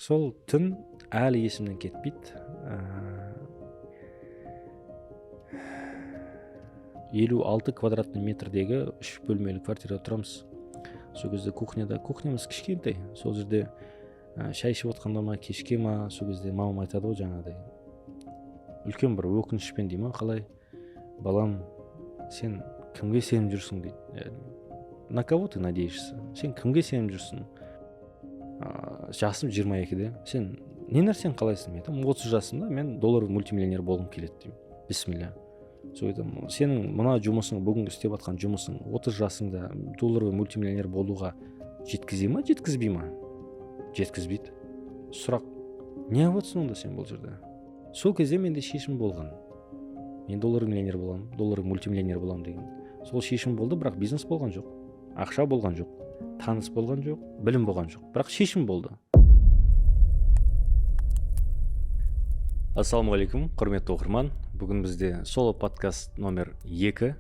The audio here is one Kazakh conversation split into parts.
Сол түн әлі есімнен кетпейді. 56 квадратный метрдегі 3 бөлмелі квартирада тұрамыз. Сол кезде кухнямыз кішкентай. Сол жерде шай ішіп отқанда ма, кешке ма, сол кезде мамам айтады ғой жаңағыдай. Үлкен бір өкінішпен дей ма, қалай, балам, сен кімге сеніп жүрсің дейді. На кого ты надеешься? Сен кімге сеніп жүрсің? Жасым 22-де. Сен не нәрсені қалайсың? Мен айтамын, 30 жасымда мен доллар мультимиллионер болғым келеді деймін. Бисмилля. Сол айтамын, сенің мына жұмысың, бүгінгі істеп жатқан жұмысың 30 жасыңда доллар мультимиллионер болуға жеткізе ма, жеткізбей ма? Жеткізбейді. Сұрақ, не отырсың онда сен бұл жерде? Сол кезде менде шешім болған. Мен доллар миллионер боламын, доллар мультимиллионер боламын деген. Сол шешім болды, бірақ бизнес болған жоқ. Ақша болған жоқ. Таныс болған жоқ, білім болған жоқ. Бірақ шешім болды. Ассалаумағалейкум, құрметті оқырман. Бүгін бізде соло подкаст номер 2.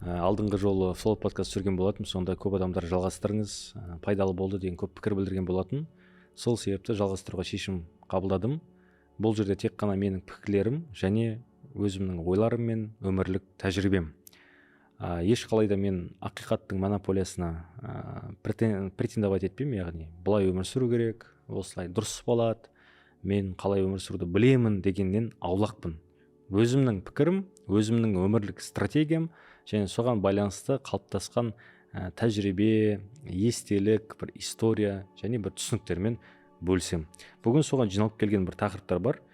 Алдыңғы жолы соло подкаст түсірген болатын, сонда көп адамдар жалғастырыңыз, пайдалы болды деген көп пікір білдірген болатын. Сол себепті жалғастыруға шешім қабылдадым. Бұл жерде тек қана менің пікірлерім және өзімнің ойларым мен өмірлік тәжірибем. Ешқалайда мен ақиқаттың монополиясына претендовать етпеймін, яғни бұлай өмір сүру керек, осылай дұрыс болады, мен қалай өмір сүруді білемін дегеннен аулақпын. Өзімнің пікірім, өзімнің өмірлік стратегиям және соған байланысты қалыптасқан тәжірибе, естелік, бір история және бір түсініктермен бөлсем. Бүгін соған жиналып келген бір тақырыптар бар.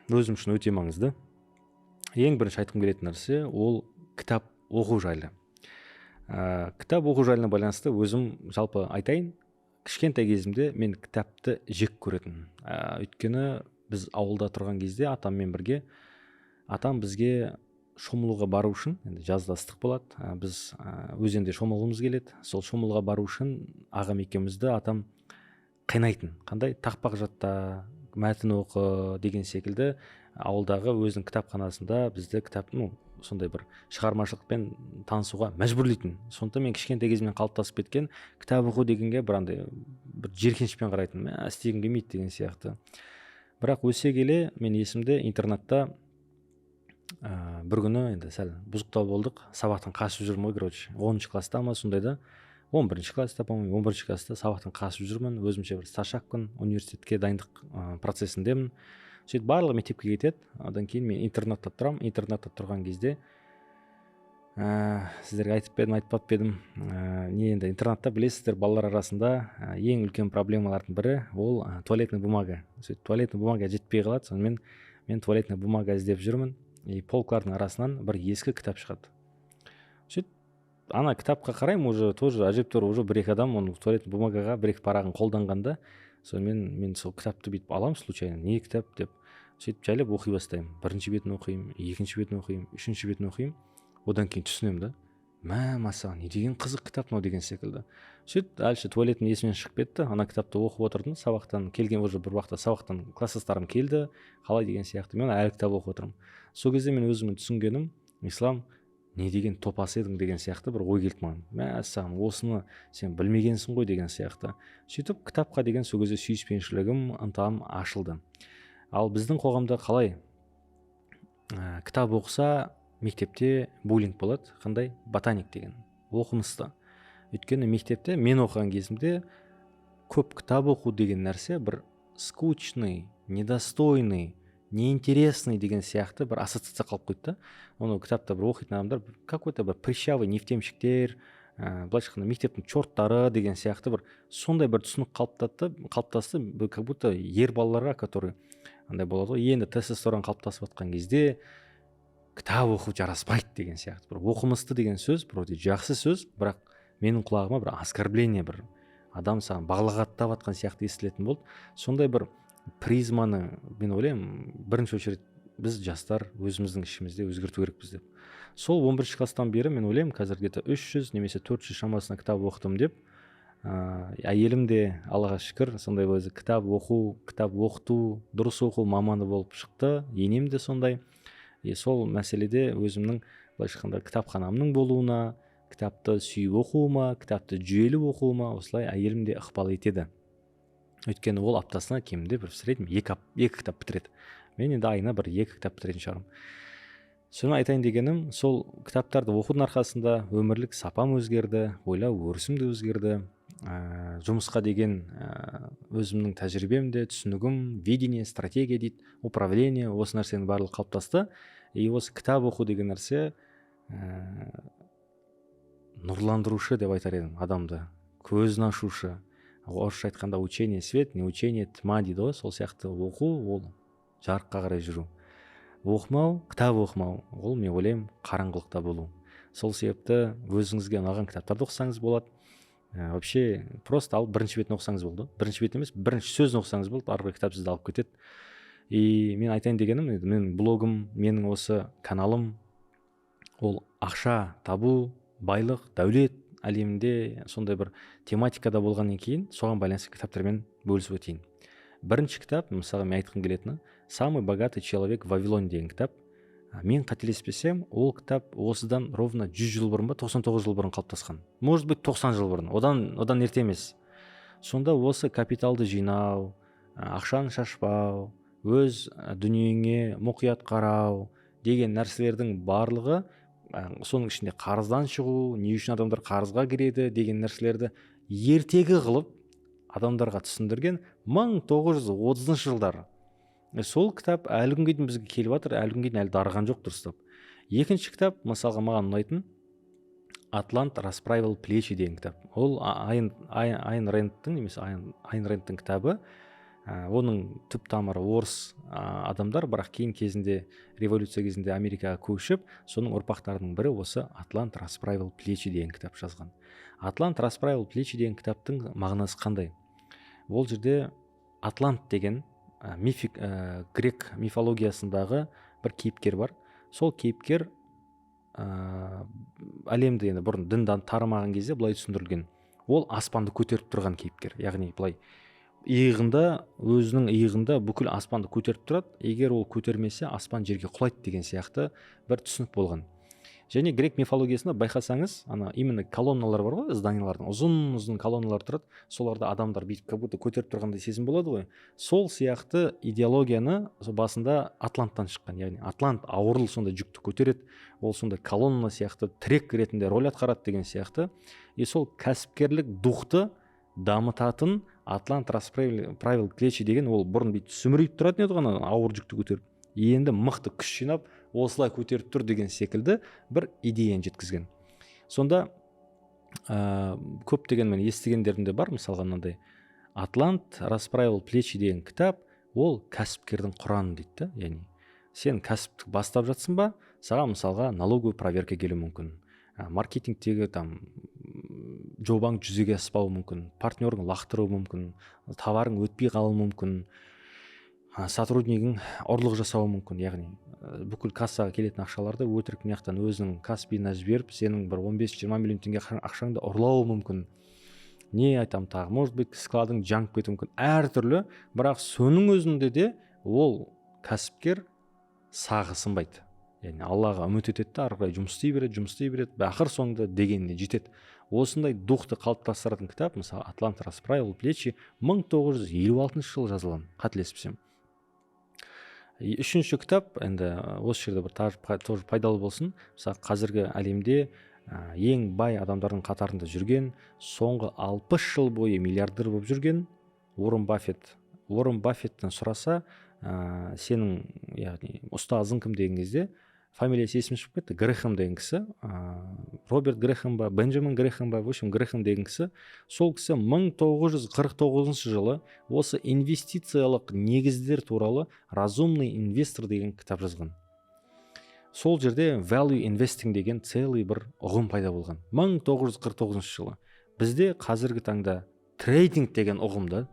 Өзім үшін өте маңызды. Ең бірінші айтқым келетін нәрсе ол кітап оқу жайлы. Кітап оқу жайлына байланысты өзім жалпы айтайын. Кішкентай кезімде мен кітапты жек көретін. Өйткені біз ауылда тұрған кезде атаммен бірге, атам бізге шомылуға бару үшін, енді жазда ыстық болады, біз өзенде шомылғымыз келеді. Сол шомылуға бару үшін ағам екеумізді атам қинайтын. Қандай? Тақпақ жатта, мәтін оқы деген секілді ауылдағы өзінің кітапханасында бізді сондай бір шығармашылықпен танысуға мәжбүрлейтін. Сонда мен кішкентай кезімнен қалыптасып кеткен кітап оқу дегенге бір жеркенішпен қарайтын, істегім келмейді деген сияқты. Бірақ өсе келе мен есімде интернатта бір күні енді сәл бұзықтау болдық. Сабақтан қашып жүрмін ғой, 10-шы класста ма сондайда, 11-ші класста, 11-ші класста сабақтан қашып жүрмін. Өзімше бір старшакпын, университетке дайындық процесіндемін. Сөйтіп барлығы мектепке кетеді. Одан кейін мен интернатта тұрамын. Интернатта тұрған кезде сіздерге айтып пе едім, айтпап па едім, не енді интернатта білесіздер, балалар арасында ең үлкен проблемалардың бірі ол туалетный бумага. Сөйтіп туалетный бумага жетпей қалады. Сонымен мен туалетный бумага іздеп жүрмін. И полкалардың арасынан бір ескі кітап шығады. Сөйтіп ана кітапқа қараймын, уже тоже әжептәуір уже бір-екі адам оның туалетный бумагаға бір-екі парағын қолданғанда, сонымен мен сол кітапты бүйтіп аламын случайно, не кітап деп, сөйтіп жайлап оқи бастаймын. Бірінші бетін оқимын, екінші бетін оқимын, үшінші бетін оқимын. Одан кейін түсінемін да, мәссаған, не деген қызық кітап мынау деген секілді. Сөйтіп әлші туалеттің есімнен шығып кетті. Ана кітапты оқып отырдым, сабақтан келген уже бір уақытта сабақтан класстастарым келді, қалай деген сияқты. Мен әлі кітап оқып отырмын. Сол кезде мен өзімнің түсінгенім, ислам не деген топас едің деген сияқты бір ой келді маған. Мәссаған, осыны сен білмегенсің ғой деген сияқты. Сөйтіп кітапқа деген сол кезде сүйіспеншілігім, ынтам ашылды. Ал біздің қоғамда қалай? Кітап оқыса мектепте буллинг болады. Қандай? Ботаник деген. Оқымысты. Өйткені мектепте мен оқыған кезімде көп кітап оқу деген нәрсе бір скучный, недостойный, неинтересный деген сияқты бір ассоциация қалып қойды. Оны кітапта бір оқитын адамдар какой-то бір прыщавый нефтемщиктер, былайша айтқанда мектептің чорттары деген сияқты бір сондай бір түсінік қалыптасты, как будто ер балаларға, которые андай болады ғой, енді тестостерон қалыптасып жатқан кезде кітап оқу жараспайды деген сияқты. Бір оқымысты деген сөз, бір жақсы сөз, бірақ менің құлағыма бір оскорбление, бір адам саған балағаттап жатқан сияқты естілетін болды. Сондай бір призманы мен ойлаймын, бірінші очередь біз жастар өзіміздің ішімізде өзгерту керекпіз деп. Сол 11-ші класстан бері мен ойлаймын, қазір где-то 300 немесе 400 шамасына кітап оқыдым деп. Әйелім де Аллаға шүкір сондай өзі кітап оқу, кітап оқыту, дұрыс оқу маманы болып шықты. Енем де сондай. Сол мәселеде өзімнің былайша айтқанда кітапханамның болуына, кітапты сүйіп оқуыма, кітапты жүйелі оқуыма осылай әйелім де ықпал етеді. өйткені ол аптасына кемінде бір в среднем екі кітап бітіреді. Мен енді айына бір 2 кітап бітіретін шығармын. Соны айтайын дегенім, сол кітаптарды оқудың арқасында өмірлік сапам өзгерді, ойлау өрісім де өзгерді. Жұмысқа деген өзімнің тәжірибем де, түсінігім, видение, стратегия дейді, управление, осы нәрсенің барлығы қалыптасты. И осы кітап оқу деген нәрсе нұрландырушы деп айтар едім адамды, көзін ашушы. Орысша айтқанда учение свет, не учение тьма дейді ғой. Сол сияқты оқу ол жарыққа қарай жүру. Оқымау, кітап оқымау, ол мен ойлаймын қараңғылықта болу. Сол себепті өзіңізге ұнаған кітаптарды оқысаңыз болады. Вообще просто алып бірінші бетін оқысаңыз болды. Бірінші бет емес, бірінші сөзін оқысаңыз болды, арғы кітап сізді алып кетеді. И мен айтайын дегенім, менің блогым, менің осы каналым ол ақша табу, байлық, дәулет әлемінде сондай бір тематикада болғаннан кейін соған байланысты кітаптармен бөлісіп өтейін. Бірінші кітап, мысалы мен айтқым келетіні, «Самый богатый человек в Вавилоне» деген кітап. Мен қателеспесем, ол кітап осыдан ровно 100 жыл бұрын ба, 99 жыл бұрын қалыптасқан. Может быть 90 жыл бұрын, одан ерте емес. Сонда осы капиталды жинау, ақшаны шашпау, өз дүниеңе мұқият қарау деген нәрселердің барлығы, соның ішінде қарыздан шығу, не үшін адамдар қарызға кіреді деген нәрселерді ертегі қылып адамдарға түсіндірген 1930 жылдары. Сол кітап әлі күнге дейін бізге келіп жатыр, әлі күнге дейін әлі дарыған жоқ дұрыстап. Екінші кітап, мысалға маған ұнайтын, «Атлант расправил плечи» деген кітап. Ол Айн Рэндтің, немесе Айн Рэндтің кітабы. Оның түп тамыры орыс адамдар, бірақ кейін кезінде, революция кезінде Америкаға көшіп, соның ұрпақтарының бірі осы «Атлант расправил плечи» деген кітап жазған. «Атлант расправил плечи» деген кітаптың мағынасы қандай? Ол жерде Атлант деген грек мифологиясындағы бір кейіпкер бар. Сол кейіпкер әлемді, енді бұрын діндан тарымаған кезде былай түсіндірілген. Ол аспанды көтеріп тұрған кейіпкер. Яғни былай өзінің иығында бүкіл аспанды көтеріп тұрады. Егер ол көтермесе, аспан жерге құлайды деген сияқты бір түсінік болған. Және грек мифологиясында байқасаңыз, именно колонналар бар ғой, зданиялардың ұзын колонналар тұрады. Соларда адамдар бүйтіп как будто көтеріп тұрғандай сезім болады ғой. Сол сияқты идеологияны басында Атланттан шыққан. Яғни Атлант ауырлы сондай жүкті көтереді. Ол сондай колонна сияқты тірек ретінде роль атқарады деген сияқты. И сол кәсіпкерлік духты дамытатын «Атлант расправил плечи» деген, ол бұрын бүйтіп сүмірейіп тұратын еді ғана, ауыр жүкті көтеріп. Енді мықты күш жинап, осылай көтеріп тұр деген секілді бір идеяны жеткізген. Сонда көптеген мен естігендерім де бар. Мысалға мынандай «Атлант расправил плечи» деген кітап, ол кәсіпкердің құраны дейді. Яғни сен кәсіптік бастап жатсың ба, саған мысалға налоговый проверка келуі мүмкін, маркетингтегі жобаң жүзеге аспауы мүмкін, партнерің лақтыруы мүмкін, товарың өтпей қалуы мүмкін, сотруднигің ұрлық жасауы мүмкін. Яғни бүкіл кассаға келетін ақшаларды өтірік мияқтан өзінің каспиына жіберіп, сенің бір 15-20 миллион теңге ақшаңды ұрлауы мүмкін. Не айтам тағы, может быть складың жанып кетуі мүмкін. Әртүрлі, бірақ соның өзінде де ол кәсіпкер сағы сынбайды. Яғни Аллаға үміт етеді, ары қарай жұмыс істей береді, ақыр соңында дегеніне жетеді. Осындай духты қалыптастыратын кітап, мысалы «Атлант расправил плечи» 1956 жылы жазылған, қателеспесем. Үшінші кітап, енді осы жерде бір тоже пайдалы болсын. Мысалы қазіргі әлемде ең бай адамдардың қатарында жүрген, соңғы 60 жыл бойы миллиардер болып жүрген Уоррен Баффеттен сұраса, сенің яғни ұстазың кім деген кезде, фамилиясы есіме шығып кетті, Грэхэм деген кісі, Роберт Грэхэм ба, Бенджамин Грэхэм ба, в общем Грэхэм деген кісі, сол кісі 1949 жылы осы инвестициялық негіздер туралы «Разумный инвестор» деген кітап жазған. Сол жерде value investing деген целый бір ұғым пайда болған 1949 жылы. Бізде қазіргі таңда трейдинг деген ұғымда,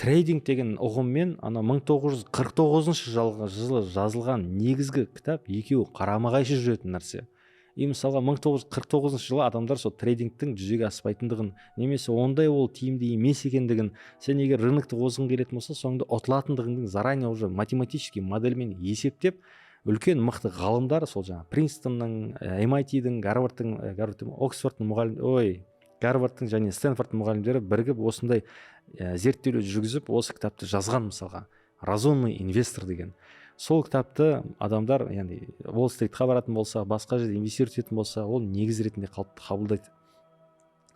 трейдинг деген ұғыммен 1949 жылы жазылған негізгі кітап екеуі қарама-қайшы жүретін нәрсе. И мысалға 1949 жылы адамдар сол трейдингтің жүзеге аспайтындығын, немесе ондай ол тиімді емес екендігін, сен егер рынокты озғың келетін болса, соңында ұтылатындығыңды заранее уже математический модельмен есептеп, үлкен мықты ғалымдар, сол жаңа Принстонның, MIT-дің, Гарвардтың, Оксфордтың Гарвардтың және Стэнфордтың мұғалімдері бірігіп осындай зерттеулер жүргізіп осы кітапты жазған. Мысалға разумный инвестор деген. Сол кітапты адамдар, яғни Уолл-стритқа баратын болса, басқа жерде инвестировать ететін болса, ол негіз ретінде қабылдайды.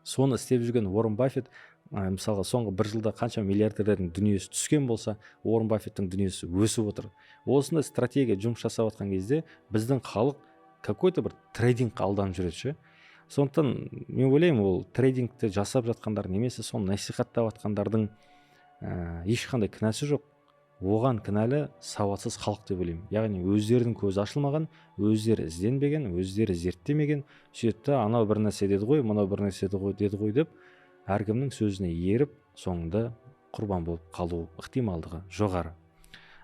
Соны істеп жүрген Уоррен Баффет, мысалға соңғы бір жылда қанша миллиардерлердің дүниесі түскен болса, Уоррен Баффеттің дүниесі өсіп отыр. Осындай стратегия жұмыс жасап жатқан кезде біздің халық какой-то бір трейдингқа алданып жүреді ше. Сондықтан мен ойлаймын, ол трейдингті жасап жатқандар немесе соны насихаттап жатқандардың ешқандай кінәсі жоқ. Оған кінәлі сауатсыз халық деп ойлаймын. Яғни өздерінің көзі ашылмаған, өздері ізденбеген, өздері зерттемеген, сөйтті анау бір нәрсе деді ғой, мынау бір нәрсе деді ғой деп әркімнің сөзіне еріп, соңында құрбан болып қалу ықтималдығы жоғары.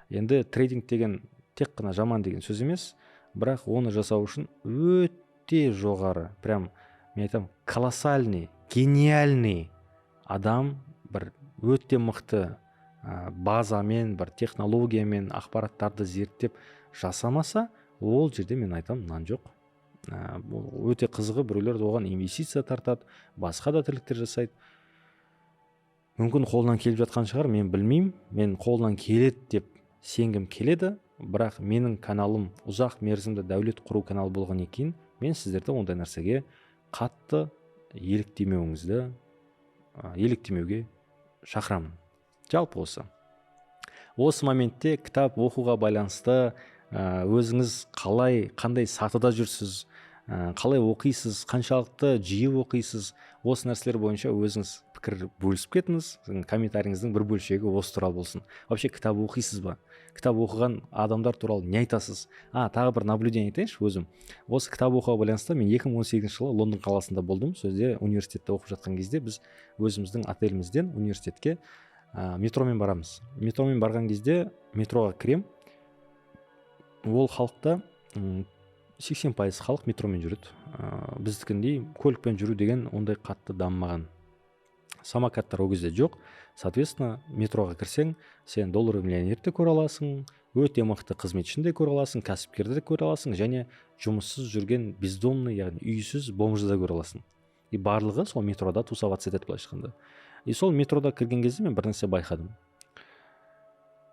Енді трейдинг деген тек қана жаман деген сөз емес, бірақ оны жасау үшін өте жоғары, прям мен айтамын, колоссальный, гениальный адам, бір өте мықты базамен, бір технологиямен ақпараттарды зерттеп жасамаса, ол жерде мен айтамын, нан жоқ. Өте қызығы, біреулер оған инвестиция тартады, басқа да тірліктер жасайды. Мүмкін қолынан келіп жатқан шығар, мен білмеймін. Мен қолынан келеді деп сенгім келеді, бірақ менің каналым ұзақ мерзімді дәулет құру каналы болған екен, мен сіздерді ондай нәрсеге қатты еліктемеуге шақырамын. Жалпы осы моментте кітап оқуға байланысты өзіңіз қандай сатыда жүрсіз, қалай оқисыз, қаншалықты жиі оқисыз, осы нәрселер бойынша өзіңіз пікір бөлісіп кетіңіз. Комментарийіңіздің бір бөлшегі осы туралы болсын. Вообще кітап оқисыз ба? Кітап оқыған адамдар туралы не айтасыз? Тағы бір наблюдение айтайыншы өзім. Осы кітап оқуға байланысты мен 2018 жылы Лондон қаласында болдым. Сөзде университетте оқып жатқан кезде біз өзіміздің отелімізден университетке метромен барамыз. Метромен барған кезде метроға кірем. Ол халықта 80% халық метромен жүреді. Біздікіндей көлікпен жүру деген ондай қатты дамымаған. Самокаттар ол кезде жоқ. Соответственно, метроға кірсең, сен доллар миллионерді көре аласың, өте мықты қызметшіні де көре аласың, кәсіпкерді де көре аласың, және жұмыссыз жүрген бездомный, яғни үйсіз бомжды да көре аласың. И барлығы сол метрода тусоваться етеді былайша айтқанда. И сол метрода кірген кезде мен бір нәрсе байқадым.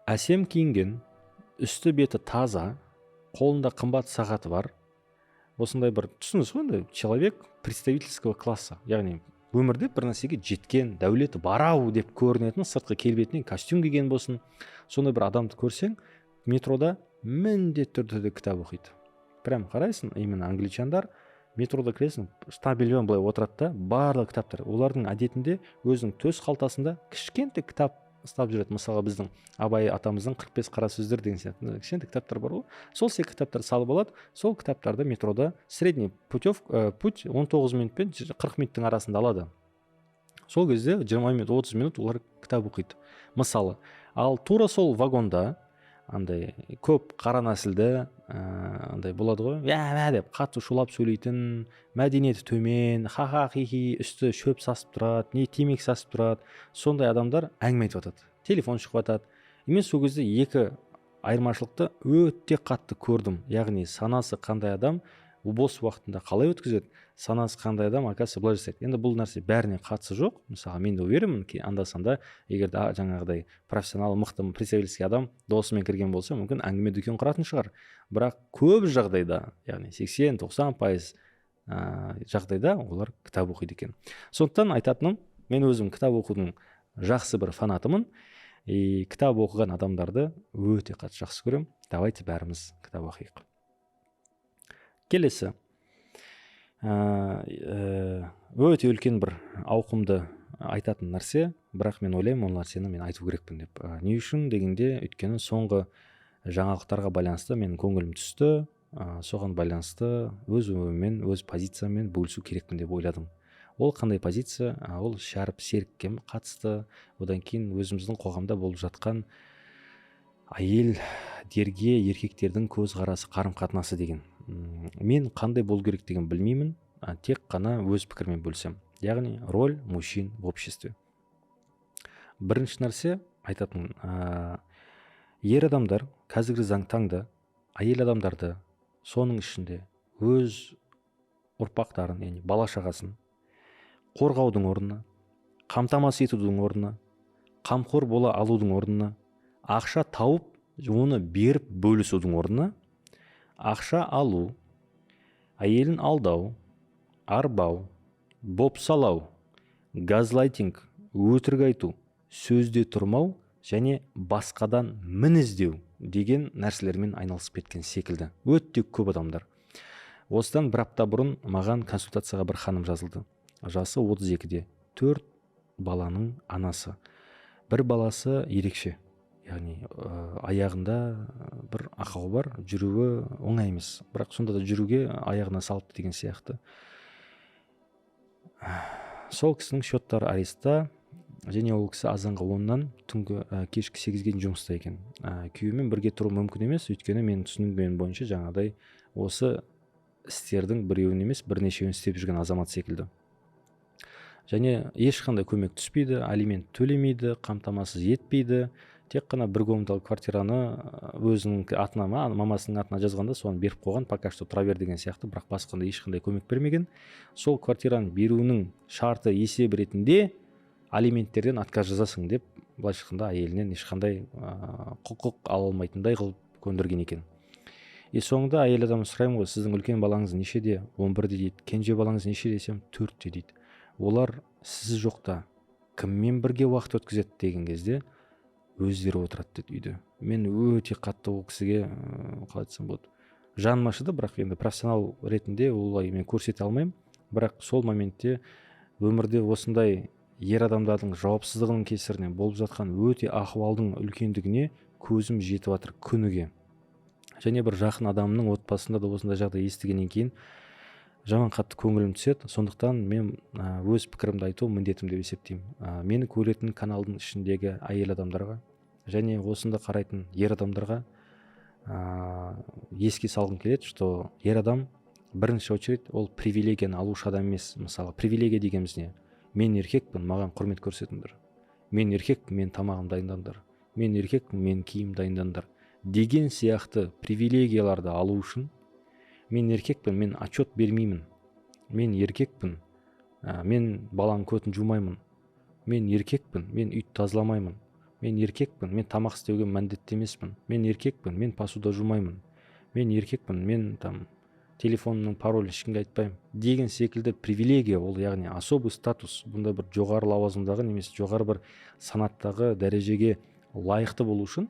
Әсем киінген, үсті беті таза, қолында қымбат сағаты бар. Осындай бір, түсіңіз ғой, человек представительского класса, яғни өмірде бір нәрсеге жеткен, дәулеті барау деп көрінетін, сыртқы келбетінен костюм киген болсын, сондай бір адамды көрсең, метрода міндетті түрде кітап оқиды. Прям қарайсың, именно англичандар метрода кіресің, штабельмен былай отырады да, барлық кітаптар. Олардың әдетінде өзінің төс қалтасында кішкентай кітап ұстап жүреді. Мысалға біздің Абай атамыздың 45 қара сөздер деген сияқты кішкентай кітаптар бар ғой. Сол сияқты кітаптарды салып алады. Сол кітаптарды метрода средний путь 19 минут пен 40 минуттың арасында алады. Сол кезде 20 минут, 30 минут олар кітап оқиды. Мысалы, ал тура сол вагонда андай көп қара нәсілді андай болады ғой, деп қатты шулап сөйлейтін, мәдениеті төмен, ха-ха-хи-хи, үсті шөп сасып тұрады, не темекі сасып тұрады, сондай адамдар әңгіме айтып жатады, телефон шығып жатады. Мен сол кезде екі айырмашылықты өте қатты көрдім. Яғни санасы қандай адам бос уақытында қалай өткізеді, санасы қандай адам оказывается былай жасайды. Енді бұл нәрсе бәріне қатысы жоқ. Мысалы, мен де уверенмін, анда-санда егер жаңағыдай профессионал, мықты представительский адам досымен кірген болса, мүмкін әңгіме дүкен құратын шығар. Бірақ көп жағдайда, яғни 80-90% жағдайда олар кітап оқиды екен. Сондықтан айтатыным, мен өзім кітап оқудың жақсы бір фанатымын. Кітап оқыған адамдарды өте қатты жақсы көремін. Давайте бәріміз кітап оқиық. Келесі, өте үлкен бір ауқымды айтатын нәрсе, бірақ мен ойлаймын, ол нәрсені мен айту керекпін деп. Не үшін дегенде, өйткені соңғы жаңалықтарға байланысты мен көңілім түсті, соған байланысты өз өміріммен, өз позицияммен бөлісу керекпін деп ойладым. Ол қандай позиция? Ол Шәріп Серікке қатысты, одан кейін өзіміздің қоғамда болып жатқан әйелдерге еркектердің көзқарасы, қарым-қатынасы деген. Мен қандай болу керек деген білмеймін, тек қана өз пікірмен бөлсем. Яғни роль мужчин в обществе. Бірінші нәрсе айтатын, ер адамдар қазіргі таңда әйел адамдарды, соның ішінде өз ұрпақтарын, яғни бала шағасын қорғаудың орнына, қамтамасыз етудің орнына, қамқор бола алудың орнына, ақша тауып оны беріп бөлісудің орнына, ақша алу, әйелін алдау, арбау, бопсалау, газлайтинг, өтірік айту, сөзде тұрмау және басқадан мін іздеу деген нәрселермен айналысып кеткен секілді. Өте көп адамдар. Осыдан бір апта бұрын маған консультацияға бір ханым жазылды. Жасы 32-де, 4 баланың анасы. Бір баласы ерекше, яғни аяғында бір ақау бар, жүруі оңай емес, бірақ сонда да жүруге аяғына салыпты деген сияқты. Сол кісінің счеттары арестта, және ол кісі азанғы 10-нан түнгі кешкі 8-ге дейін жұмыста екен. Күйеуімен бірге тұру мүмкін емес, өйткені менің түсінігім бойынша жаңағыдай осы істердің біреуін емес бірнешеуін істеп жүрген азамат секілді. Және ешқандай көмек түспейді, алимент төлемейді, қамтамасыз етпейді. Тек қана бір комнаталы квартираны өзінің атына, мамасының атына жазғанда соны беріп қойған, пока что тұра бер деген сияқты, бірақ басқанда ешқандай көмек бермеген. Сол квартираны беруінің шарты есеп ретінде алименттерден отказ жазасың деп, былайша айтқанда әйелінен ешқандай құқық ала алмайтындай қылып көндірген екен. Соңында әйел адам сұраймын ғой, сіздің үлкен балаңыз нешеде? 11-де дейді. Кенже балаңыз неше десем, 4-те дейді. Олар сіз жоқта кіммен бірге уақыт өткізеді деген кезде өздері отырады дейді үйде. Мен өте қатты ол кісіге қалай айтсам болады, жаным ашыды, бірақ енді профессионал ретінде олай мен көрсете алмаймын. Бірақ сол моментте өмірде осындай ер адамдардың жауапсыздығының кесірінен болып жатқан өте ахуалдың үлкендігіне көзім жетіп жатыр күніге. Және бір жақын адамның отбасында да осындай жағдай естігеннен кейін жаман қатты көңілім түседі. Сондықтан мен өз пікірімді айту міндетім деп есептеймін. Мені көретін каналдың ішіндегі әйел адамдарға және осында қарайтын ер адамдарға еске салғым келеді, что ер адам бірінші очередь ол привилегияны алушы адам емес. Мысалы, привилегия дегеніміз не? Мен еркекпін, маған құрмет көрсетіңдер. Мен еркекпін, мен тамағым дайындаңдар. Мен еркекпін, мен киім дайындаңдар деген сияқты привилегияларды алу үшін мен еркекпін, мен отчет бермеймін. Мен еркекпін, мен баланың көтін жумаймын. Мен еркекпін, мен үйді тазаламаймын. Мен еркекпін, мен тамақ істеуге міндетті емеспін. Мен еркекпін, мен посуда жумаймын. Мен еркекпін, мен телефонымның паролін ешкімге айтпаймын деген секілді привилегия, ол яғни особый статус, бұнда бір жоғары лауазымдағы немесе жоғары бір санаттағы дәрежеге лайықты болу үшін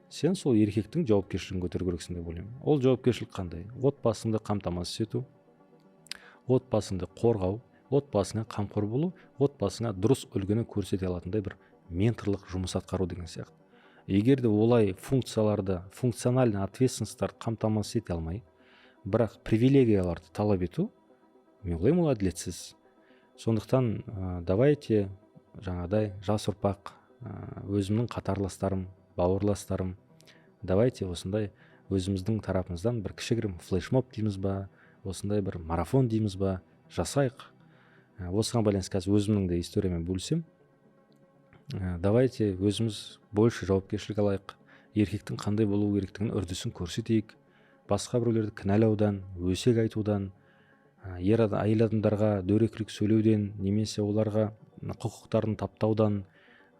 сен сол еркектің жауапкершілігін көтеру керексің деп ойлаймын. Ол жауапкершілік қандай? Отбасыңды қамтамасыз ету, отбасыңды қорғау, отбасыңа қамқор болу, отбасыңа дұрыс үлгіні көрсете алатындай бір менторлық жұмыс атқару деген сияқты. Егер де олай функцияларды, функциональный ответственностьтарды қамтамасыз ете алмай, бірақ привилегияларды талап ету, мен ойлаймын, ол әділетсіз. Сондықтан давайте жаңағыдай жас ұрпақ, өзімнің қатарластарым, бауырластарым, давайте осындай өзіміздің тарапымыздан бір кішігірім флешмоб дейміз ба, осындай бір марафон дейміз ба, жасайық. Осыған байланысты қазір өзімнің де историямен бөлісем. Давайте өзіміз больше жауапкершілік алайық. Еркектің қандай болу керектігін үрдісін көрсетейік. Басқа біреулерді кінәлаудан, өсек айтудан, әйел адамдарға дөрекілік сөйлеуден, немесе оларға құқықтарын таптаудан,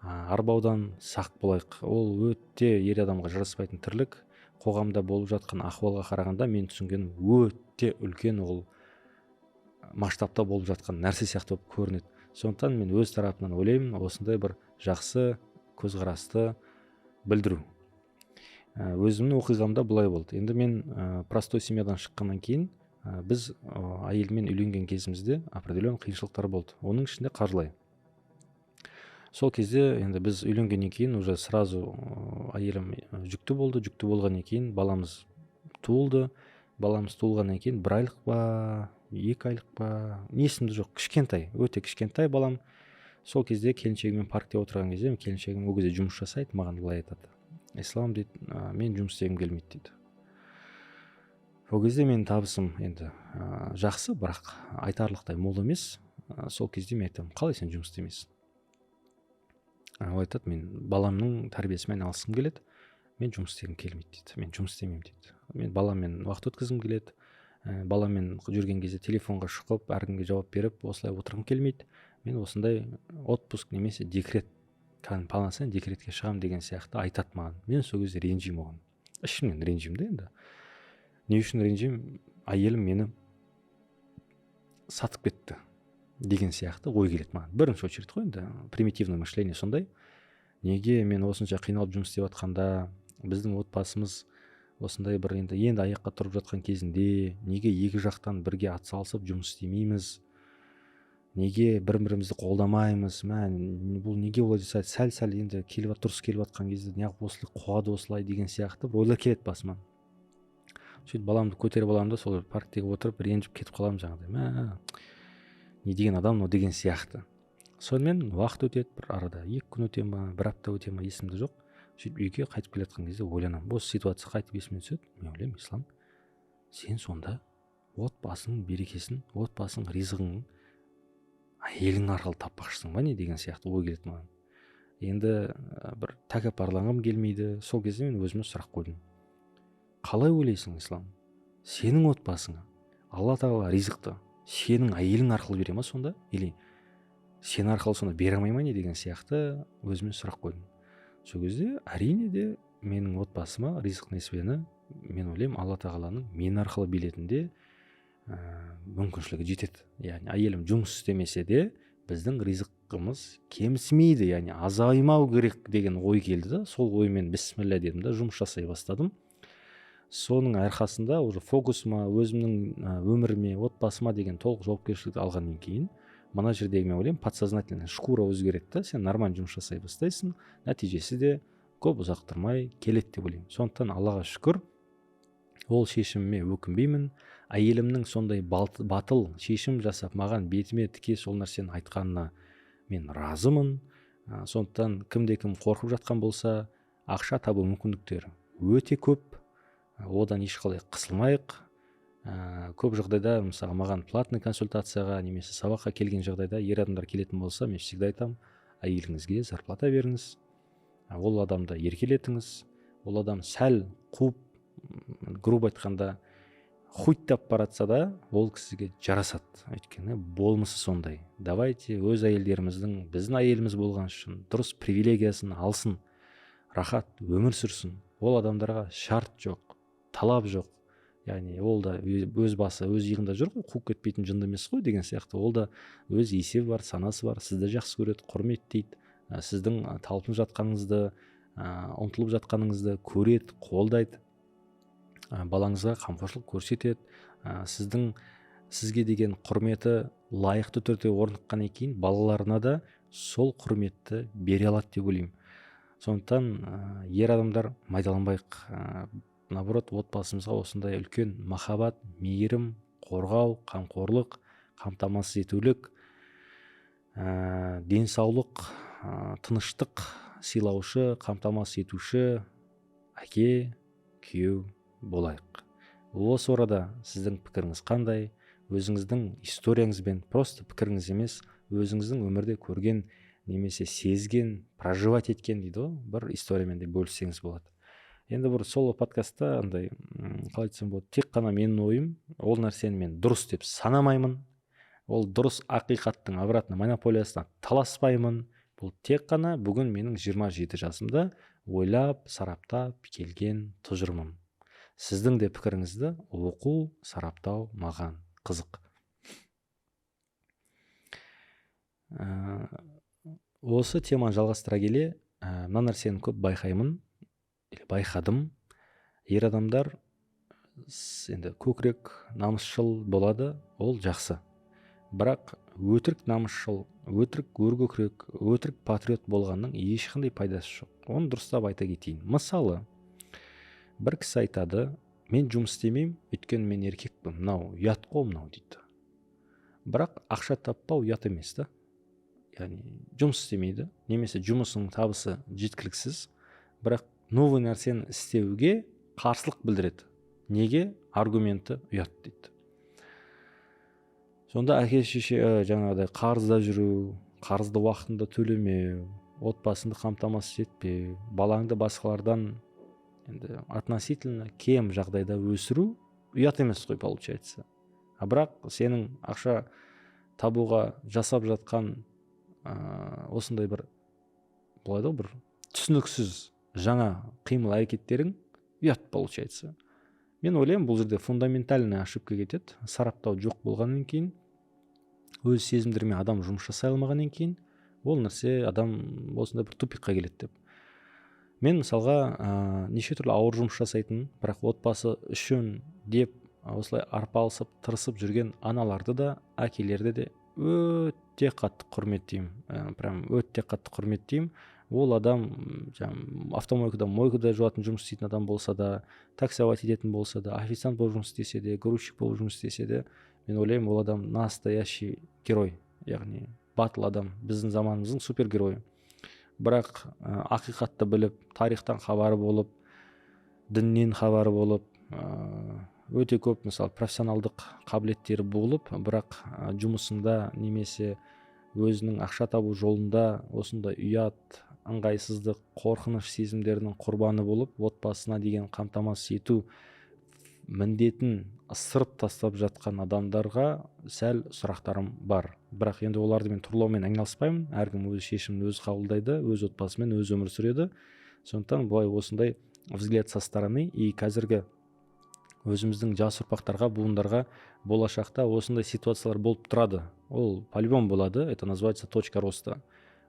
арбаудан сақ болайық. Ол өте ер адамға жараспайтын тірлік. Қоғамда болып жатқан ахуалға қарағанда мен түсінгенім өте үлкен, ол масштабта болып жатқан нәрсе сияқты болып көрінеді. Сондықтан мен өз тарапынан ойлаймын, осындай бір жақсы көзқарасты білдіру. Өзімнің оқиғамда бұлай болды. Енді мен простой семьядан шыққаннан кейін біз әйелмен үйленген кезімізде определен қиыншылықтар болды. Оның ішінде қаржылай. Сол кезде енді біз үйленгеннен кейін уже сразу әйелім жүкті болды. Жүкті болғаннан кейін баламыз туылды. Баламыз туылғаннан кейін 1 айлық па, 2 айлық па, есімде жоқ, кішкентай, өте кішкентай балам. Сол кезде келіншегіммен паркте отырған кезде, келіншегім ол кезде жұмыс жасайды, маған былай айтады: Ислам дейді, мен жұмыс істегім келмейді дейді. Ол кезде менің табысым енді жақсы, бірақ айтарлықтай мол емес. Сол кезде мен айтамын: қалай сен жұмыс істемейсің? Ол айтады: мен баламның тәрбиесімен айналысқым келеді, мен жұмыс істегім келмейді дейді. Мен жұмыс істемеймін дейді. Мен баламмен уақыт өткізгім келеді. Баламен жүрген кезде телефонға шұқып, әркімге жауап беріп, осылай отырғым келмейді. мен осындай отпуск немесе декрет полноценный декретке шығамын деген сияқты айтады маған. Мен сол кезде ренжимін оған. Ішімнен ренжимін да енді. Не үшін ренжимін? Әйелім мені сатып кетті деген сияқты ой келеді маған. Бірінші очередь қой енді, примитивный мышление сондай. Неге мен осынша қиналып жұмыс істеп жатқанда, біздің отбасымыз осындай бір енді аяққа тұрып жатқан кезінде неге екі жақтан бірге атсалысып жұмыс істемейміз? Неге бір-бірімізді қолдамаймыз? Бұл неге олай жасайды? Сәл енді дұрыс келіп жатқан кезде неғып осылай қуады осылай деген сияқты бір ойлар келеді басыма. Сөйтіп баламды көтеріп аламын да сол парктегі отырып ренжіп кетіп қаламын жаңағыдай. Не деген адам мынау деген сияқты. Сонымен уақыт өтеді, бір арада 2 күн өте ма, 1 апта өте ма, есімде жоқ. Сөйтіп үйге қайтып келе жатқан кезде ойланамын. Осы ситуация қайтып есіме түседі. Мен ойлаймын, Ислам, сен сонда отбасының берекесін, отбасының ризығын әйелің арқылы таппақшысың ба не деген сияқты ой келеді маған. Енді бір тәкаппарланғым келмейді. Сол кезде мен өзіме сұрақ қойдым. Қалай ойлайсың, Ислам? Сенің отбасыңа Алла тағала ризықты сенің әйелің арқылы бере ма сонда? Или сен арқылы сонда бере алмай ма не деген сияқты өзіме сұрақ қойдым. Сол кезде әрине де менің отбасыма ризық несібені мен ойлаймын Алла тағаланың мен арқылы беретінде мүмкіншілігі жетеді. Яғни әйелім жұмыс істемесе де біздің ризығымыз кемісмейді, яғни азаймау керек деген ой келді да, сол оймен бисмилля дедім да жұмыс жасай бастадым. Соның арқасында уже фокусыма, өзімнің өміріме, отбасыма деген толық жауапкершілікті алғаннан кейін мына жердегі мен ойлаймын подсознательно шкура өзгереді да, сен нормально жұмыс жасай бастайсың, нәтижесі де көп ұзақ тұрмай келеді деп ойлаймын. Сондықтан Аллаға шүкір, ол шешіміме өкінбеймін. Әйелімнің сондай батыл шешім жасап маған бетіме тіке сол нәрсені айтқанына мен разымын. Сондықтан кім қорқып жатқан болса, ақша табу мүмкіндіктері өте көп. Одан ешқалай қысылмайық. Көп жағдайда мысалы маған платный консультацияға немесе сабаққа келген жағдайда ер адамдар келетін болса, мен всегда айтамын, әйеліңізге зарплата беріңіз, ол адамды еркелетіңіз. Ол адам сәл қуып, грубо айтқанда хуйттап баратса да, ол кісіге жарасады. Өйткені болмысы сондай. Давайте өз әйелдеріміздің біздің әйеліміз болған үшін дұрыс привилегиясын алсын, рахат өмір сүрсін. Ол адамдарға шарт жоқ, талап жоқ. Яғни ол да өз басы, өз иығында жүр ғой, қуып кетпейтін жынды емес қой деген сияқты. Ол да өз есебі бар, санасы бар, сізді жақсы көреді, құрметтейді, сіздің талпынып жатқаныңызды, ұмтылып жатқаныңызды көреді, қолдайды, балаңызға қамқоршылық көрсетеді, сізге деген құрметі лайықты түрде орныққаннан кейін балаларына да сол құрметті бере алады деп ойлаймын. Сондықтан ер адамдар майдаланбайық, наоборот, отбасымызға осындай үлкен махаббат, мейірім, қорғау, қамқорлық, қамтамасыз етулік, денсаулық, тыныштық сыйлаушы, қамтамасыз етуші әке, күйеу болайық. Осы орада сіздің пікіріңіз қандай? Өзіңіздің историяңызбен, просто пікіріңіз емес, өзіңіздің өмірде көрген немесе сезген, проживать еткен дейді ғой, бір историямен де бөліссеңіз болады. Енді бір сол подкастта андай, қалай айтсам болады, тек қана менің ойым, ол нәрсені мен дұрыс деп санамаймын, ол дұрыс ақиқаттың обратно монополиясына таласпаймын. Бұл тек қана бүгін менің 27 жасымда ойлап, сараптап келген тұжырымым. Сіздің де пікіріңізді оқу, сараптау маған қызық. Осы теманы жалғастыра келе, мына нәрсені көп байқадым. Ер адамдар енді көкірек, намысшыл болады, ол жақсы. Бірақ өтірік намысшыл, өтірік өркөкірек, өтірік патриот болғанның ешқандай пайдасы жоқ. Оны дұрыстап айта кетейін. Мысалы, бір кісі айтады, мен жұмыс істемеймін, өйткені мен еркекпін, мынау ұят қой мынау дейді. Бірақ ақша таппау ұят емес та. Яғни жұмыс істемейді, немесе жұмысының табысы жеткіліксіз, бірақ новый нәрсені істеуге қарсылық білдіреді. Неге? Аргументі ұят дейді. Сонда әке шеше жаңағыдай қарызда жүру, қарызды уақытында төлемеу, отбасыңды қамтамасыз етпеу, балаңды басқалардан енді относительно кем жағдайда өсіру ұят емес қой получается. Бірақ сенің ақша табуға жасап жатқан осындай бір былай да бір түсініксіз жаңа қимыл әрекеттерің ұят получается. Мен ойлаймын, бұл жерде фундаментальный ошибка кетеді. Сараптау жоқ болғаннан кейін, өз сезімдерімен адам жұмыс жасай алмағаннан кейін, ол нәрсе адам осындай бір тупикқа келеді деп. Мен мысалға неше түрлі ауыр жұмыс жасайтын, бірақ отбасы үшін деп осылай арпалысып тырысып жүрген аналарды да, әкелерді де өте қатты құрметтеймін. Прям өте қатты құрметтеймін. Ол адам автомойкада, мойкада жуатын жұмыс істейтін адам болса да, таксовать ететін болса да, официант болып жұмыс істесе де, грузчик болып жұмыс істесе де, мен ойлаймын, ол адам настоящий герой, яғни батыл адам, біздің заманымыздың супергеройы. Бірақ ақиқатты біліп, тарихтан хабары болып, діннен хабары болып, өте көп мысалы профессионалдық қабілеттері болып, бірақ жұмысында немесе өзінің ақша табу жолында осындай ұят, ыңғайсыздық, қорқыныш сезімдерінің құрбаны болып, отбасына деген қамтамасыз ету міндетін ысырып тастап жатқан адамдарға сәл сұрақтарым бар. Бірақ енді оларды мен тұрлаумен айналыспаймын. Әркім өз шешімін өзі қабылдайды, өз отбасымен өзі өмір сүреді. Сондықтан былай осындай взгляд со стороны, и қазіргі өзіміздің жас ұрпақтарға, буындарға болашақта осындай ситуациялар болып тұрады. Ол по-любому болады, это называется точка роста.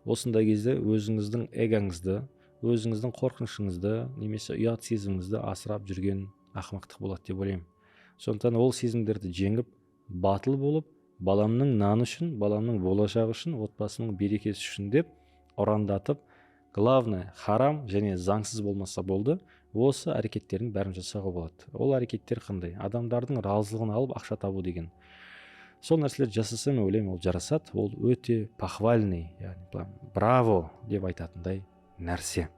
Осындай кезде өзіңіздің эгоңызды, өзіңіздің қорқынышыңызды, немесе ұят сезіміңізді асырап жүрген ақымақтық болады деп ойлаймын. Сондықтан ол сезімдерді жеңіп, батыл болып, баламның наны үшін, баламның болашағы үшін, отбасының берекесі үшін деп ұрандатып, главное, харам және заңсыз болмаса болды, осы әрекеттердің бәрін жасауға болады. Ол әрекеттер қандай? Адамдардың разылығын алып ақша табу деген. Сол нәрселерді жасаса, мен ойлаймын, ол жарасады. Ол өте похвальный, яғни браво деп айтатындай нәрсе.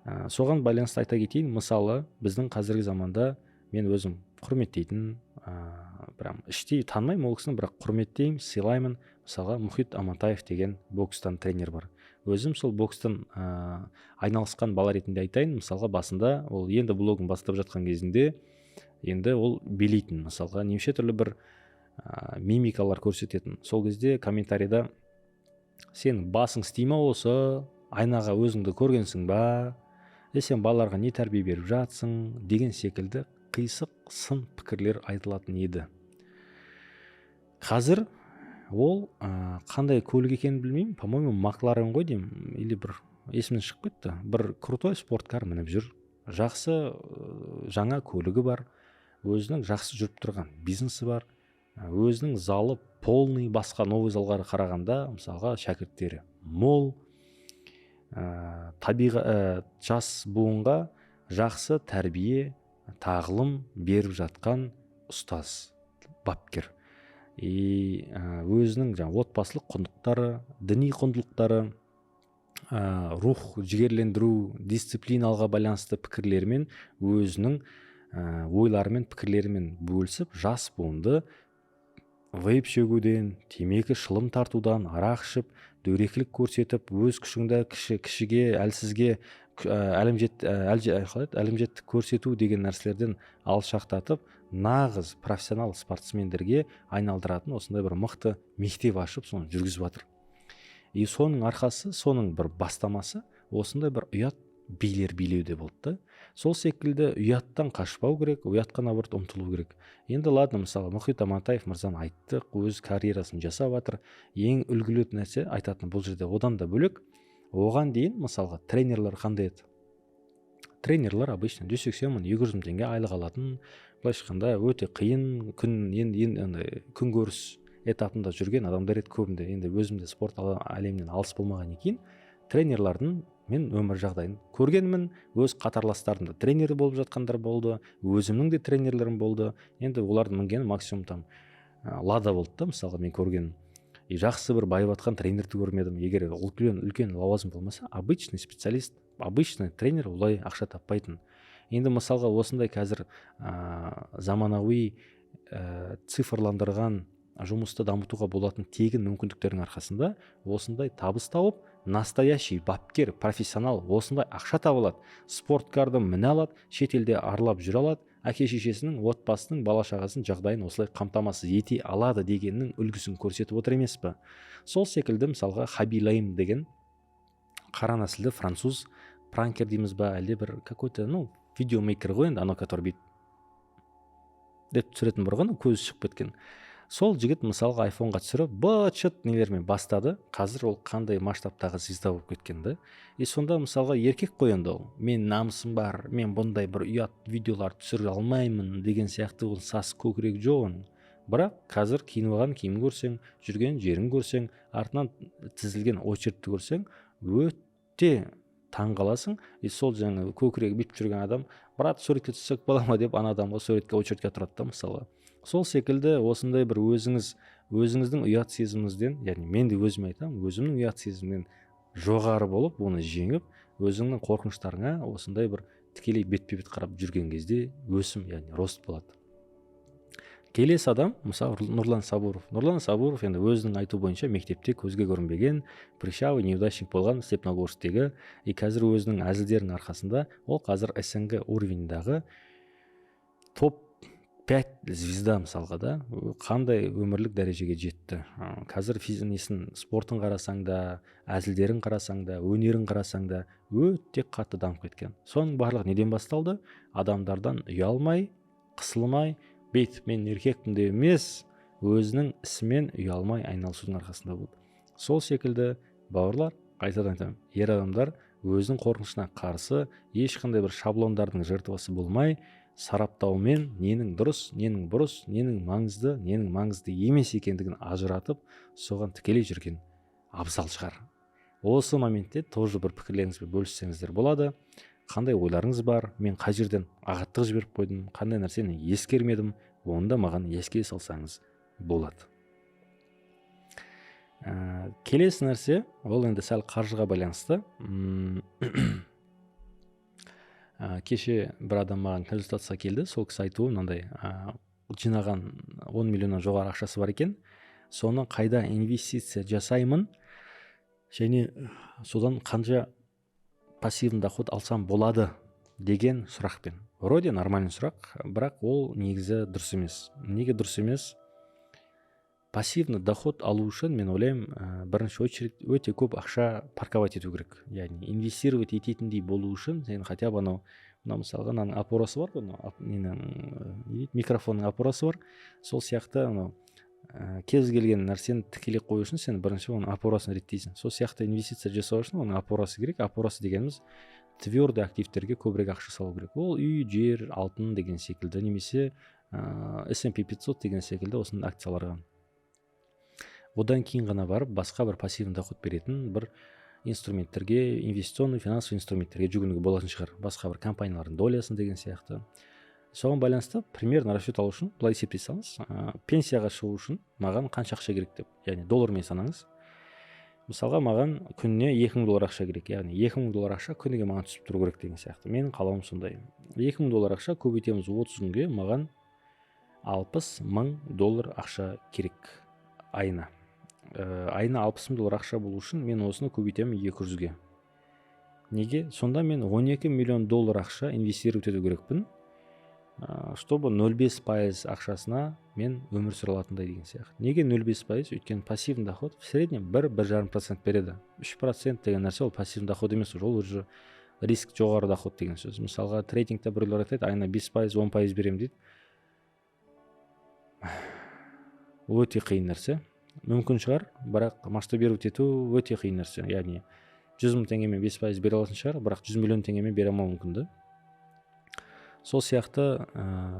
Соған байланысты айта кетейін, мысалы, біздің қазіргі заманда мен өзім құрметтейтін, прям іштей танымаймын ол кісіні, бірақ құрметтеймін, сыйлаймын. Мысалға, Мұхит Амантаев деген бокстан тренер бар. Өзім сол бокстан айналысқан бала ретінде айтайын. Мысалға, басында ол енді блогын бастап жатқан кезінде енді ол билейтін. Мысалға, неше түрлі бір мимикалар көрсететін. Сол кезде комментарийда сен басың істей ма осы, айнаға өзіңді көргенсің ба, сен балаларға не тәрбие беріп жатсың деген секілді қисық сын пікірлер айтылатын еді. Қазір ол қандай көлік екенін білмеймін, по-моему, Макларен ғой деймін, или бір есімнен шығып кетті. Бір крутой спорткар мініп жүр, жақсы жаңа көлігі бар, өзінің жақсы жүріп тұрған бизнесі бар, өзінің залы полный, басқа новый залға қарағанда мысалға шәкірттері мол, жас буынға жақсы тәрбие, тағылым беріп жатқан ұстаз, бапкер. Өзінің отбасылық құндылықтары, діни құндылықтары, рух жігерлендіру, дисциплиналға байланысты пікірлерімен, өзінің ойларымен, пікірлерімен бөлісіп, жас буынды вейп шегуден, темекі шылым тартудан, арақ ішіп, дөрекілік көрсетіп, өз күшіңді кішіге, әлсізге әлімжеттік көрсету деген нәрселерден алшақтатып, нағыз профессионал спортсмендерге айналдыратын осындай бір мықты мектеп ашып, соны жүргізіп жатыр. И соның арқасы, соның бір бастамасы осындай бір ұят билер билеуде болды. Сол секілді ұяттан қашпау керек, ұятқа наоборот ұмтылу керек. Енді ладно, мысалы, Мұхит Амантаев мырзаны айттық, өз карьерасын жасап жатыр. Ең үлгілі нәрсе айтатын бұл жерде одан да бөлек. Оған дейін, мысалға, тренерлер қандай еді? Тренерлер обычно 180-200 мың теңге айлық алатын, былайша айтқанда өте қиын күнкөріс этапында жүрген адамдар еді көбінде. Енді өзімде спорт әлемінен алыс болмаған екен, тренерлардың мен өмір жағдайын көргенмін, өз қатарластарымда тренері болып жатқандар болды, өзімнің де тренерлерім болды. Енді олардың мінгені максимум там лада болды да, мысалға мен көргенім. Жақсы бір байып жатқан тренерді көрмедім. Егер үлкен лауазым болмаса, обычный специалист, обычный тренер олай ақша таппайтын. Енді мысалға осындай қазір заманауи цифрландырған жұмысты дамытуға болатын тегін мүмкіндіктердің арқасында осындай табыс тауып, настоящий бапкер, профессионал осындай ақша табылады. Спорткарды міне алады, шетелде аралап жүре алады, әке шешесінің, отбасының, бала шағасының жағдайын осылай қамтамасыз ете алады дегеннің үлгісін көрсетіп отыр емес пе? Сол секілді мысалға Хаби Лайм деген қара нәсілді француз пранкер дейміз ба, әлде бір какой-то видеомейкер ғой енді, анау который бүйтіп деп түсіретін бір ғой, көзі шығып кеткен. Сол жігіт мысалға айфонға түсіріп быт-шыт нелермен бастады. Қазір ол қандай масштабтағы звезда болып кеткен да. Сонда мысалға еркек қой енді ол. Мен намысым бар, мен бұндай бір ұят видеолар түсіре алмаймын деген сияқты ол сас көкірек жоқ оның. Бірақ қазір киініп алған киімін көрсең, жүрген жерін көрсең, артынан тізілген очередті көрсең, өте таң қаласың. Сол жаңа көкірегі бүйтіп жүрген адам, брат суретке түссек бола ма деп ана адамға суретке очередке тұрады да мысалға. Сол секілді осындай бір өзіңіздің ұят сезіміңізден, яғни мен де өзіме айтамын, өзімнің ұят сезімінен жоғары болып, оны жеңіп, өзіңнің қорқыныштарыңа осындай бір тікелей бетпе-бет қарап жүрген кезде өсім, яғни рост болады. Келесі адам, мысалы Нұрлан Сабуров. Нұрлан Сабуров енді өзінің айту бойынша мектепте көзге көрінбеген, прыщавый неудачник болған Степногорсктегі, қазір өзінің әзілдерінің арқасында ол қазір СНГ уровеньдағы топ 5 звезда мысалға да, қандай өмірлік дәрежеге жетті. Қазір спортын қарасаң да, әзілдерін қарасаң да, өнерін қарасаң да өте қатты дамып кеткен. Соның барлығы неден басталды? Адамдардан ұялмай, қысылмай, бейтіп мен еркекпін деп емес, өзінің ісімен ұялмай айналысудың арқасында болды. Сол секілді бауырлар, қайтадан айтамын, ер адамдар өзінің қорқынышына қарсы ешқандай бір шаблондардың жертвасы болмай, сараптаумен ненің дұрыс, ненің бұрыс, ненің маңызды емес екендігін ажыратып, соған тікелей жүрген абзал шығар. Осы моментте тоже бір пікірлеріңізбен бөліссеңіздер болады. Қандай ойларыңыз бар? Мен қай жерден ағаттық жіберіп қойдым, қандай нәрсені ескермедім, оны да маған еске салсаңыз болады. Келесі нәрсе, ол енді сәл қаржыға байланысты. Кеше бір адам маған консультацияға келді. Сол кісі айтуы мынандай, жинаған 10 миллионнан жоғары ақшасы бар екен. Соны қайда инвестиция жасаймын, және содан қанша пассивный доход алсам болады деген сұрақпен. Вроде нормальный сұрақ, бірақ ол негізі дұрыс емес. Неге дұрыс емес? Пассивный доход алу үшін, мен ойлаймын, бірінші очередь өте көп ақша парковать ету керек. Яғни инвестировать ететіндей болу үшін, сен хотя бы мысалға опорасы бар, микрофонның опорасы бар. Сол сияқты кез келген нәрсені тікелей қою үшін сен бірінші оның опорасын реттейсің. Сол сияқты инвестиция жасау үшін оның опорасы керек. Опорасы дегеніміз твердый активтерге көбірек ақша салу керек. Ол үй, жер, алтын деген секілді, немесе S&P 500 деген секілді осының акцияларға. Одан кейін ғана барып басқа бір пассивный доход беретін бір инструменттерге, инвестиционный финансовый инструменттерге жүгінуге болатын шығар. Басқа бір компаниялардың долясын деген сияқты. Соған байланысты примерно расчет алу үшін былай есептей салыңыз. Пенсияға шығу үшін маған қанша ақша керек деп, яғни доллармен санаңыз. Мысалға маған күніне $2000 ақша керек, яғни $2000 ақша күніге маған түсіп тұру керек деген сияқты. Менің қалауым сондай. $2000 ақша көбейтеміз 30 күнге, маған $60,000 ақша керек айына. Айына $60,000 ақша болу үшін мен осыны көбейтемін 200-ге. Неге? Сонда мен $12 миллион ақша инвестировать ету керекпін, чтобы 0,5% ақшасына мен өмір сүре алатындай деген сияқты. Неге 0,5%? Өйткені пассивный доход в среднем 1,5% береді. 3% деген нәрсе ол пассивный доход емес, ол уже риск жоғары доход деген сөз. Мысалға трейдингте біреулер айтады, айына 5%, 10% берем дейді. Өте қиын нәрсе. Мүмкін шығар, бірақ масштабировать ету өте қиын нәрсе. Яғни 100 мың теңгемен 5% бере алатын шығар, бірақ 100 миллион теңгемен бере алмауы мүмкін да. Сол сияқты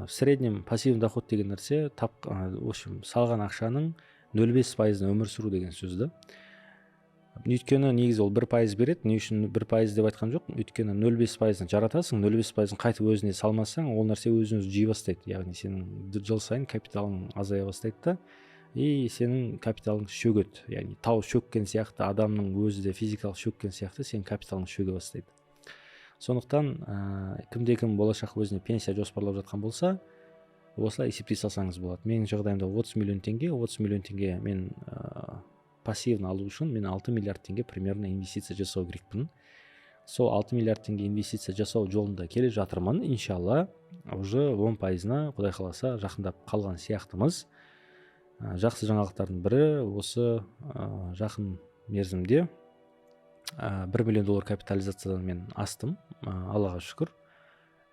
в среднем пассивный доход деген нәрсе салған ақшаның 0,5% өмір сүру деген сөз да. Өйткені негізі ол 1% береді. Не үшін 1% деп айтқан жоқ? Өйткені 0,5% жаратасың, 0,5% қайтып өзіне салмасаң, ол нәрсе өзін-өзі жей бастайды. Яғни сенің жыл сайын капиталың азая бастайды да, и сенің капиталың шөгеді. Яғни тау шөккен сияқты, адамның өзі де физикалық шөккен сияқты сенің капиталың шөге бастайды. Сондықтан кімде-кім болашақ өзіне пенсия жоспарлап жатқан болса, осылай есептей салсаңыз болады. Менің жағдайымда 30 миллион теңге мен пассивно алу үшін мен 6 миллиард теңге примерно инвестиция жасау керекпін. сол 6 миллиард теңге инвестиция жасау жолында келе жатырмын. Иншалла уже 10%-на Құдай қаласа жақындап қалған сияқтымыз. Жақсы жаңалықтардың бірі осы жақын мерзімде $1 миллион капитализациядан мен астым, Аллаға шүкір.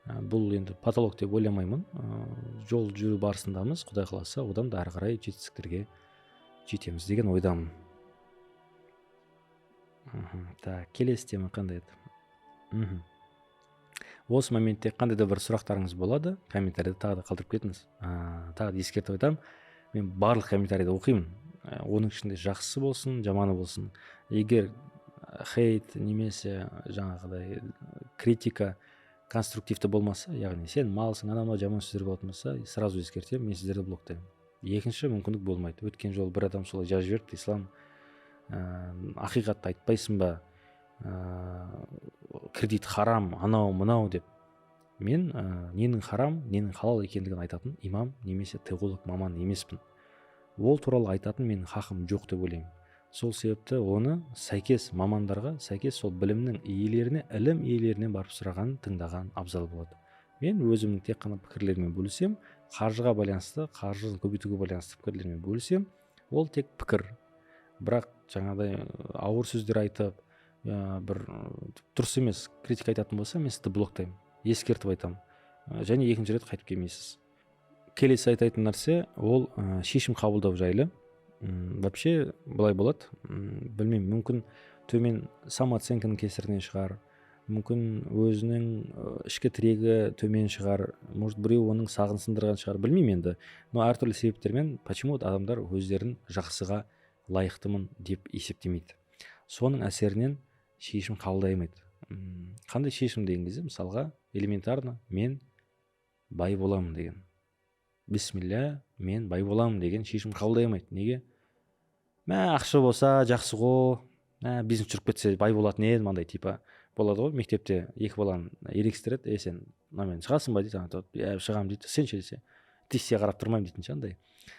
Бұл енді потолок деп ойламаймын. Жол жүру барысындамыз. Құдай қаласа одан да ары қарай жетістіктерге жетеміз деген ойдамын. Так, келесі тема қандай еді? Осы моментте қандай да бір сұрақтарыңыз болады, комментарийді тағы да қалдырып кетіңіз. Тағы да ескертіп айтамын, мен барлық комментарийді оқимын. Оның ішінде жақсы болсын, жаманы болсын. Егер хейт немесе жаңағыдай критика конструктивті болмаса, яғни сен малсың, анау жаман сөздер болатын болса, сразу ескертемін, мен сіздерді блоктаймын. Екінші мүмкіндік болмайды. Өткен жол бір адам солай жазып жіберді, ислам ақиқатты айтпайсың ба, кредит харам, анау мынау деп. Мен ненің харам, ненің халал екендігін айтатын имам немесе теолог маман емеспін. Ол туралы айтатын менің хақым жоқ деп ойлаймын. Сол себепті оны сәйкес мамандарға, сәйкес сол білімнің иелеріне, ілім иелерінен барып сұраған, тыңдаған абзал болады. Мен өзімнің тек қана пікірлерімен бөлісем, қаржыға байланысты, қаржыны көбейтуге байланысты пікірлерімен бөлісем, ол тек пікір. Бірақ жаңағыдай ауыр сөздер айтып, бір дұрыс емес критика айтатын болса, мен сізді блоктаймын, ескертіп айтамын. Және екінші рет қайтып келмейсіз. Келесі айтатын нәрсе ол шешім қабылдау жайлы. Вообще былай болады, білмеймін, мүмкін төмен самооценканың кесірінен шығар, мүмкін өзінің ішкі тірегі төмен шығар, может біреу оның сағын сындырған шығар, білмеймін енді. Но әртүрлі себептермен почему адамдар өздерін жақсыға лайықтымын деп есептемейді. Соның әсерінен шешім қабылдай алмайды. Қандай шешім деген кезде, мысалға элементарно мен бай боламын деген, бисмилля, мен бай боламын деген шешім қабылдай алмайды. Неге? Ақша болса жақсы ғой, бизнес жүріп кетсе бай болатын еді, мынандай типа болады ғой. Мектепте екі баланы ерегістіреді, сен мынамен шығасың ба дейді, шығамын дейді, сен ше десе, тисе қарап тұрмаймын дейтін ше, андай.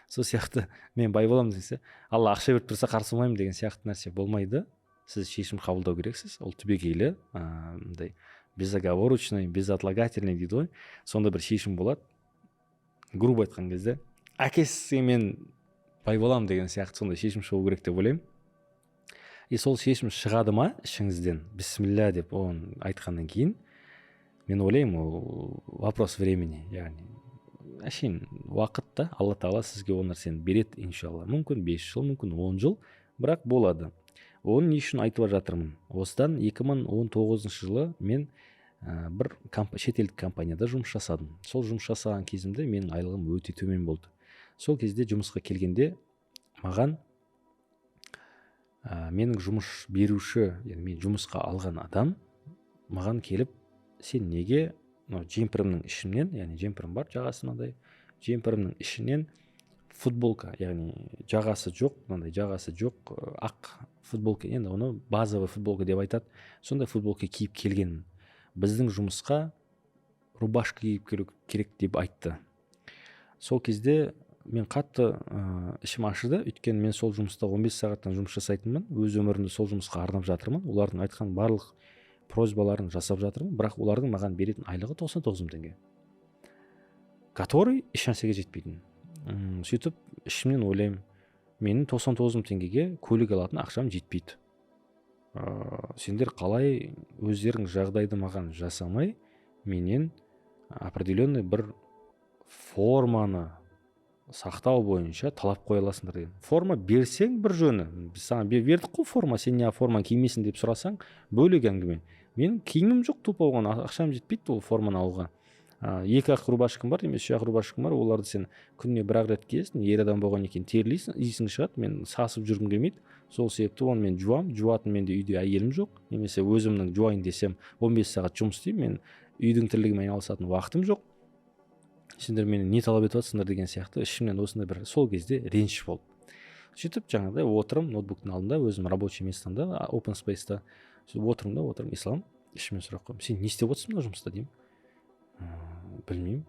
Сол сияқты мен бай боламын десе, алла ақша беріп тұрса қарсы болмаймын деген сияқты нәрсе болмайды. Сіз шешім қабылдау керексіз. Ол түбегейлі, мындай безоговорочный, безотлагательный дейді ғой. Сонда бір шешім болады. Грубо айтқан кезде, әкесі мен бай боламын деген сияқты сондай шешім шығу керек деп ойлаймын. И сол шешім шығады ма ішіңізден, бисмилля деп оны айтқаннан кейін, мен ойлаймын, ол вопрос времени, яғни әшейін уақытта Алла Тағала сізге ол нәрсені береді, иншалла. Мүмкін 5 жыл, мүмкін 10 жыл, бірақ болады. Оны не үшін айтып жатырмын? Осыдан 2019 жылы мен бір шетелдік компанияда жұмыс жасадым. Сол жұмыс жасаған кезімде менің айлығым өте төмен болды. Сол кезде жұмысқа келгенде маған менің жұмыс беруші, яғни мен жұмысқа алған адам маған келіп, сен неге жемпірімнің ішінен, яғни жемпірім бар, жағасы мынандай, жемпірімнің ішінен футболка, яғни жағасы жоқ, ақ футболка, енді оны базовый футболка деп айтады. Сондай футболка киіп келгенмін. Біздің жұмысқа рубашка киіп келу керек деп айтты. Сол кезде мен қатты ішім ашыды, өйткені мен сол жұмыста 15 сағаттан жұмыс жасайтынмын, өз өмірімді сол жұмысқа арнап жатырмын, олардың айтқан барлық просьбаларын жасап жатырмын, бірақ олардың маған беретін айлығы 99 мың теңге, который ешнәрсеге жетпейтін. Сөйтіп ішімнен ойлаймын, менің 99 мың теңгеге көлік алатын ақшам жетпейді. Сендер қалай өздерің жағдайды маған жасамай, менен определенный бір форманы сақтау бойынша талап қоя аласыңдар деген. Форма берсең бір жөні, біз саған бердік қой форма, сен не форманы кимейсің деп сұрасаң, бөлек әңгіме. Мен киімім жоқ, туп оған ақшам жетпейді ол форманы алуға. 2-ақ рубашкам бар, немесе 3-ақ рубашкам бар, оларды сен күніне бір-ақ рет киесің, ер адам болған екен терлейсің, иісің шығады, мен сасып жүргім келмейді. Сол себепті оны мен жуатын менде үйде әйелім жоқ, немесе өзімнің жуайын десем 15 сағат жұмыс істеймін, мен үйдің тірлігімен айналысатын уақытым жоқ. Сендер мені не талап етіп жатсыңдар деген сияқты ішімнен осындай бір сол кезде реніш болды. Сөйтіп жаңағыдай отырым ноутбуктың алдында, өзім рабочий местамда, open space'та отырым, ислам, ішімнен сұрақ қойдым, сен не істеп отырсың мына жұмыста деймін. Білмеймін,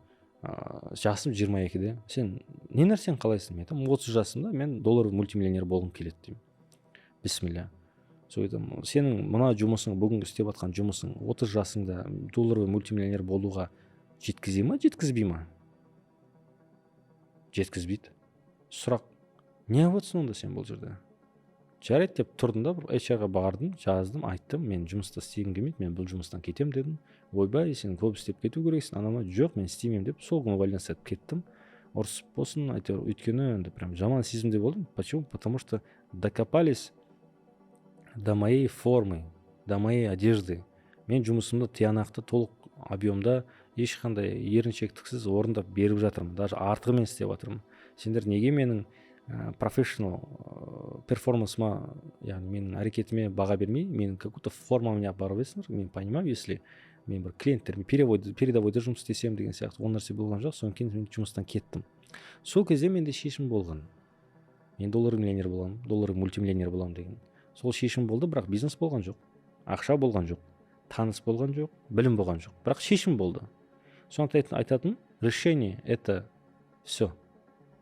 жасым 22-де, сен не нәрсені қалайсың? Мен айтамын, 30 жасымда мен доллар мультимиллионер болғым келеді деймін. Бисмилля. сол айтамын, сенің мына жұмысың, бүгінгі істеп жатқан жұмысың 30 жасыңда доллар мультимиллионер болуға жеткізе ма, жеткізбей ма? Жеткізбейді. Сұрақ, не отырсың онда сен бұл жерде? Жарайды деп тұрдым да, бір HR-ға бардым, жаздым, айттым, мен жұмыста істегім келмейді, мен бұл жұмыстан кетем дедім. Ойбай, сен көп істеп кету керексің, анама. Жоқ, мен істемеймін деп сол күні увольняться етіп кеттім. Ұрысып болсын, әйтеуір, өйткені енді прям жаман сезімде болдым. Почему? Потому что докопались до моей формы, до моей одежды. Мен жұмысымды тиянақты, толық объемда, ешқандай еріншектіксіз орындап беріп жатырмын, даже артығымен істеп жатырмын. Сендер неге менің профессионал перформансыма, яғни менің әрекетіме баға бермей, менің какой-то формаммен апарып жатсыңдар? Мен понимаю, если мен бір клиенттермен передовойда жұмыс істесем деген сияқты, ол нәрсе болған жоқ. Содан кейін мен жұмыстан кеттім. Сол кезде менде шешім болған, мен доллар миллионер боламын, доллар мультимиллионер боламын деген. Сол шешім болды, бірақ бизнес болған жоқ, ақша болған жоқ, таныс болған жоқ, білім болған жоқ, бірақ шешім болды. Сондықтан айтатын, решение — это все,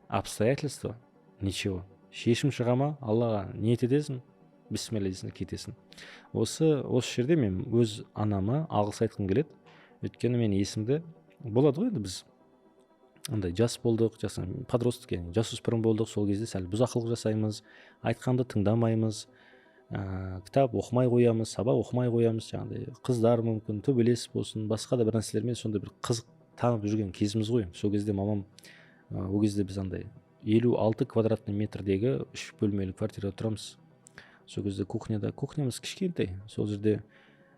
обстоятельства — ничего. Шешім шыға ма, Аллаға ниет етесің, бисмилля дейсің, кетесің. Осы жерде мен өз анама алғыс айтқым келеді. Өйткені мен есімді, болады ғой енді, біз андай жас болдық, подросток, яғни жасөспірім болдық, сол кезде сәл бұзақылық жасаймыз, айтқанды тыңдамаймыз, кітап оқымай қоямыз, сабақ оқымай қоямыз, жаңағыдай қыздар мүмкін төбелес болсын, басқа да бір нәрселермен сондай бір қызық танып жүрген кезіміз ғой. Сол кезде мамам, ол кезде біз андай 56 квадратный метрдегі 3 бөлмелі квартирада тұрамыз. Сол кезде кухнямыз кішкентай. Сол жерде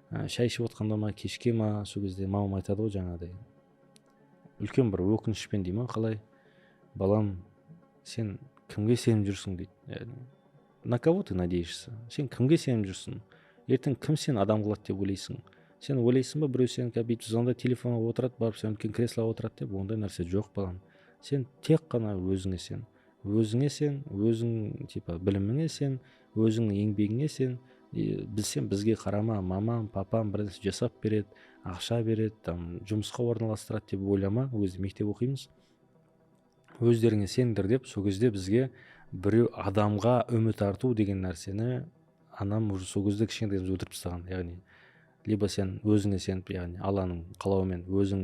шай ішіп отқанда ма, кешке ма, сол кезде мамам айтады ғой, жаңағыдай үлкен бір өкінішпен дей ма, қалай, балам, сен кімге сеніп жүрсің дейді. На кого ты надеешься? Сен кімге сеніп жүрсің? Ертең кім сен адам қылады деп ойлайсың? Сен ойлайсың ба, біреу сені бүйтіп звондап телефонға отырады, барып сен үлкен креслоға отырады деп? Ондай нәрсе жоқ, балам. Сен тек қана өзіңе сен, өзің типа біліміңе сен, өзіңнің еңбегіңе сен. Білсем бізге қарама, мамам, папам бір нәрсе жасап береді, ақша береді, там жұмысқа орналастырады деп ойлама. Өзі мектеп оқимыз, өздеріңе сендір деп. Сол кезде бізге біреу адамға үміт арту деген нәрсені анам уже сол кезде кішкентайымызда өтіріп тастаған. Яғни либо сен өзіңе сеніп, яғни Алланың қалауымен, өзің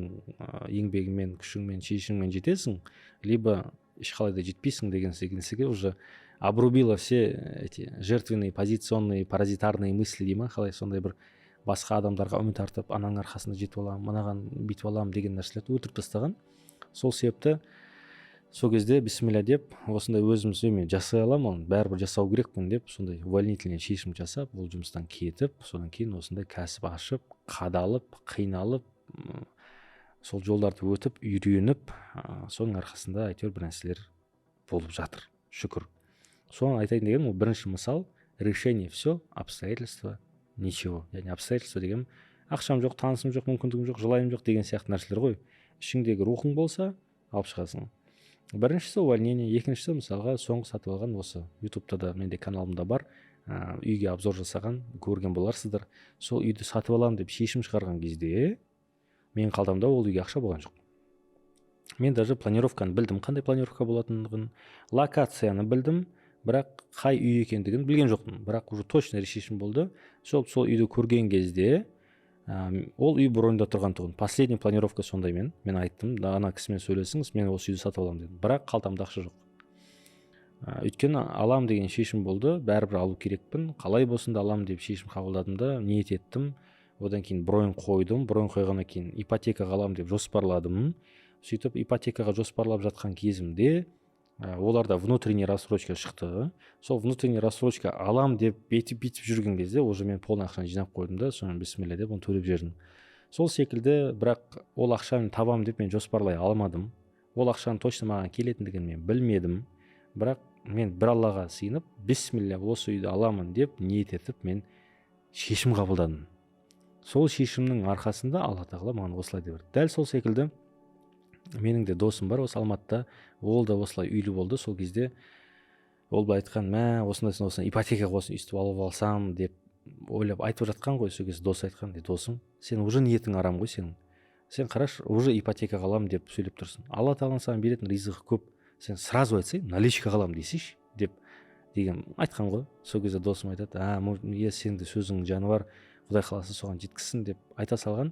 еңбегіңмен, күшіңмен, шешіміңмен жетесің, либо ешқалай да жетпейсің деген секілді уже обрубила все эти жертвенные, позиционные, паразитарные мысли дей ма, қалай, сондай бір басқа адамдарға үміт артып, ананың арқасында жетіп аламын, мынаған бүйтіп аламын деген нәрселерді өтіріп тастаған. Сол себепті сол кезде бисмилля деп, осындай өзіміз мен жасай аламын, оны бәрібір жасау керекпін деп, сондай увольнительный шешім жасап, ол жұмыстан кетіп, содан кейін осындай кәсіп ашып, қадалып, қиналып, сол жолдарды өтіп, үйреніп, соның арқасында әйтеуір бір нәрселер болып жатыр, шүкір. Соны айтайын деген, ол бірінші мысал, решение все, обстоятельства ничего. Яғни обстоятельства деген ақшам жоқ, танысым жоқ, мүмкіндігім жоқ, жылайым жоқ деген сияқты нәрселер ғой. Ішіңдегі рухың болса, алып шығасың. Біріншісі увольнение, екіншісі мысалға соңғы сатып алған осы ютубта да менде каналымда бар, үйге обзор жасаған, көрген боларсыздар. Сол үйді сатып аламын деп шешім шығарған кезде менің қалтамда ол үйге ақша болған жоқ. Мен даже планировканы білдім, қандай планировка болатындығын, локацияны білдім, бірақ қай үй екендігін білген жоқпын. Бірақ уже точно шешім болды. Сол үйді көрген кезде ол үй броньда тұрғандығын, последний планировка сондай. Мен айттым, ана кісімен сөйлесіңіз, мен осы үйді сатып аламын дедім. Бірақ қалтамда ақша жоқ. Өйткені алам деген шешім болды, бәрібір алу керекпін, қалай болсын да алам деп шешім қабылдадым да, ниет еттім. Одан кейін бронь қойдым, бронь қойғаннан кейін ипотека алам деп жоспарладым. Сөйтіп ипотекаға жоспарлап жатқан кезімде оларда внутренний рассрочка шықты. Сол внутренний рассрочка алам деп бетіп жүрген кезде уже мен полный ақшаны жинап қойдым да, соны бисмилля деп оны төлеп жібердім. Сол секілді, бірақ ол ақшаны табам деп мен жоспарлай алмадым. Ол ақшаның точно маған келетіндігін мен білмедім. Бірақ мен бір Аллаға сыйынып, бисмилля осы үйді аламын деп ниет етіп мен шешім қабылдадым. Сол шешімнің арқасында Алла тағала маған осылай деп берді. Дәл сол секілді менің де досым бар осы Алматыда, ол да осылай үйлі болды. Сол кезде ол былай айтқан, осындай ипотека қосын өйстіп алып алсам деп ойлап айтып жатқан ғой. Сол кезде дос айтқан, досым, сен уже ниетің арам ғой, сен қараш, уже ипотека қалам деп сөйлеп тұрсың. Алла тағала саған беретін ризығы көп. Сен сразу айтсай, наличка қалам дейсиш деп деген айтқан ғой. Сол кезде досым айтады, сенің де сөзің жаны бар, Құдай қаласа соған жеткізсін деп айта салған.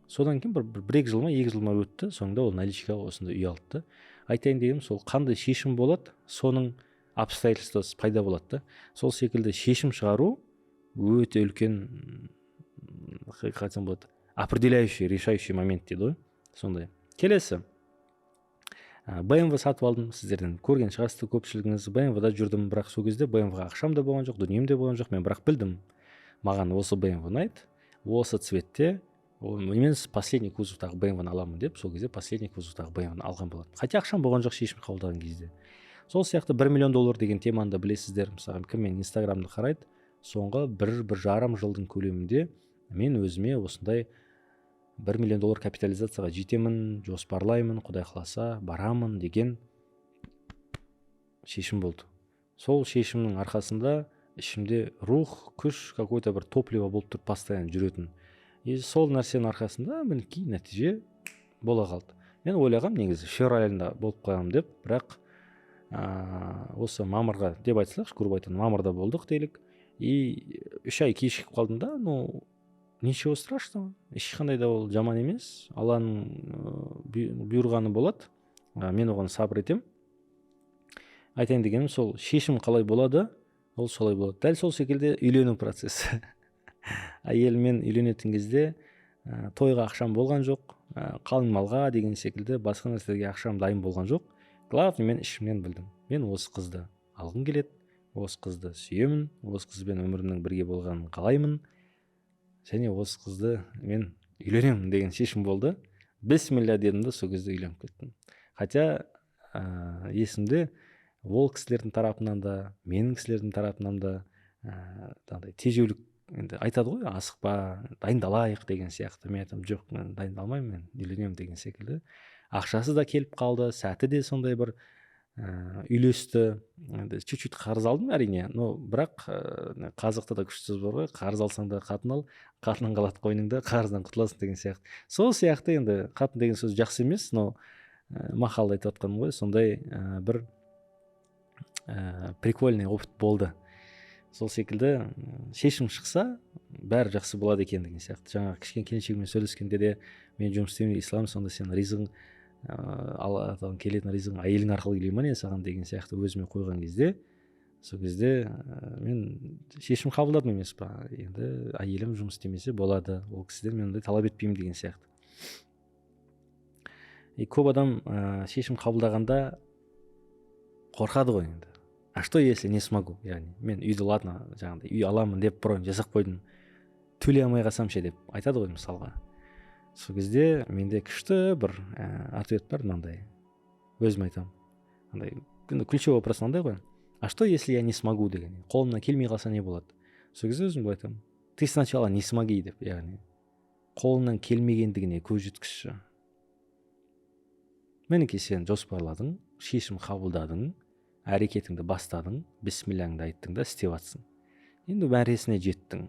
Содан кейін бір 2 жыл ма 2 жыл ма өтті, соңында ол наличкаға осындай үй алды. Айтайын дегенім, сол қандай шешім болады, соның обстоятельствосы пайда болады да. Сол секілді шешім шығару өте үлкен, қалай айтсам болады, определяющий, решающий момент дейді ғой. Сондай. Келесі. BMW сатып алдым, сіздерден көрген шығарсыздар көпшілігіңіз. BMW-да жүрдім, бірақ сол кезде BMW-ға ақшам да болған жоқ, дүнием де болған жоқ. Мен бірақ білдім, маған осы BMW ұнайды, осы цветте, мен последний кузовтағы BMW-ны аламын деп, сол кезде последний кузовтағы BMW-ны алған болатын. Хотя ақшам болған жоқ шешім қабылдаған кезде. Сол сияқты $1 миллион деген теманы да білесіздер. Мысалы, кім мен Инстаграмды қарайды, соңғы 1,5 жылдың көлемінде мен өзіме осындай $1 миллион капитализацияға жетемін, жоспарлаймын, Құдай қаласа барамын деген шешім болды. Сол шешімнің арқасында ішімде рух, күш, какой-то бір топливо болып тұрып постоянно жүретін. И сол нәрсенің арқасында мінекей нәтиже бола қалды. Мен ойлағам, негізі февралында болып қоямын деп, бірақ осы мамырға деп айтсақ, грубо айтқанда мамырда болдық делік. И 3 ай кешігіп қалдым да, ничего страшного, ешқандай да ол жаман емес, Алланың бұйырғаны болады. Мен оған сабыр етем. Айтайын дегенім, сол шешім қалай болады, ол солай болады. Дәл сол секілді үйлену процесі. Әйелмен үйленетін кезде тойға ақшам болған жоқ, қалың малға деген секілді басқа нәрселерге ақшам дайын болған жоқ. Главное, мен ішімнен білдім, мен осы қызды алғым келеді, осы қызды сүйемін, осы қызбен өмірімнің бірге болғанын қалаймын, және осы қызды мен үйленемін деген шешім болды. Бисмилля дедім да, сол кезде үйленіп кеттім. Хотя есімде ол кісілердің тарапынан да, менің кісілердің тарапынан да тежеулік енді айтады ғой, асықпа, дайындалайық деген сияқты. Мен айтам, жоқ, мен дайындалмаймын, мен үйленемін деген секілді. Ақшасы да келіп қалды, сәті де сондай бір үйлесті. Енді чуть-чуть қарыз алдым әрине, но бірақ қазықта да күшті сөз бар ғой, қарыз алсаң да қатын ал, қатының қалады қойныңда, қарыздан құтыласың деген сияқты. Сол сияқты енді қатын деген сөз жақсы емес, но мақалда айтып жатқаным ғой, сондай бір прикольный опыт болды. Сол секілді шешім шықса, бәрі жақсы болады екен деген сияқты. Жаңағы кішкене келіншегімен сөйлескенде де, мен жұмыс істеймін, ислам, сонда сен ризығың, Алладан келетін ризығың әйелің арқылы келе ма не саған деген сияқты өзіме қойған кезде, сол кезде мен шешім қабылдадым емес па, енді әйелім жұмыс істемесе болады, ол кісіден мен ондай талап етпеймін деген сияқты. Көп адам шешім қабылдағанда қорқады ғой енді. А что если не смогу? Яғни мен үйді, ладно, жаңағыдай үй аламын деп бронь жасап қойдым, төлей алмай қалсам ше деп айтады ғой мысалға. Сол кезде менде күшті бір ответ бар, мынандай. Өзім айтамын. Андай ключевой вопрос мынандай ғой. А что если я не смогу деген? Қолымнан келмей қалса не болады? Сол кезде өзім айтамын. Ты сначала не смоги деп, яғни қолыңнан келмегендігіне көз жеткізші. Мінекей сен жоспарладың, шешім қабылдадың, әрекетіңді бастадың, бисмиллаңды айттың да істеп жатсың. Енді мәресіне жеттің.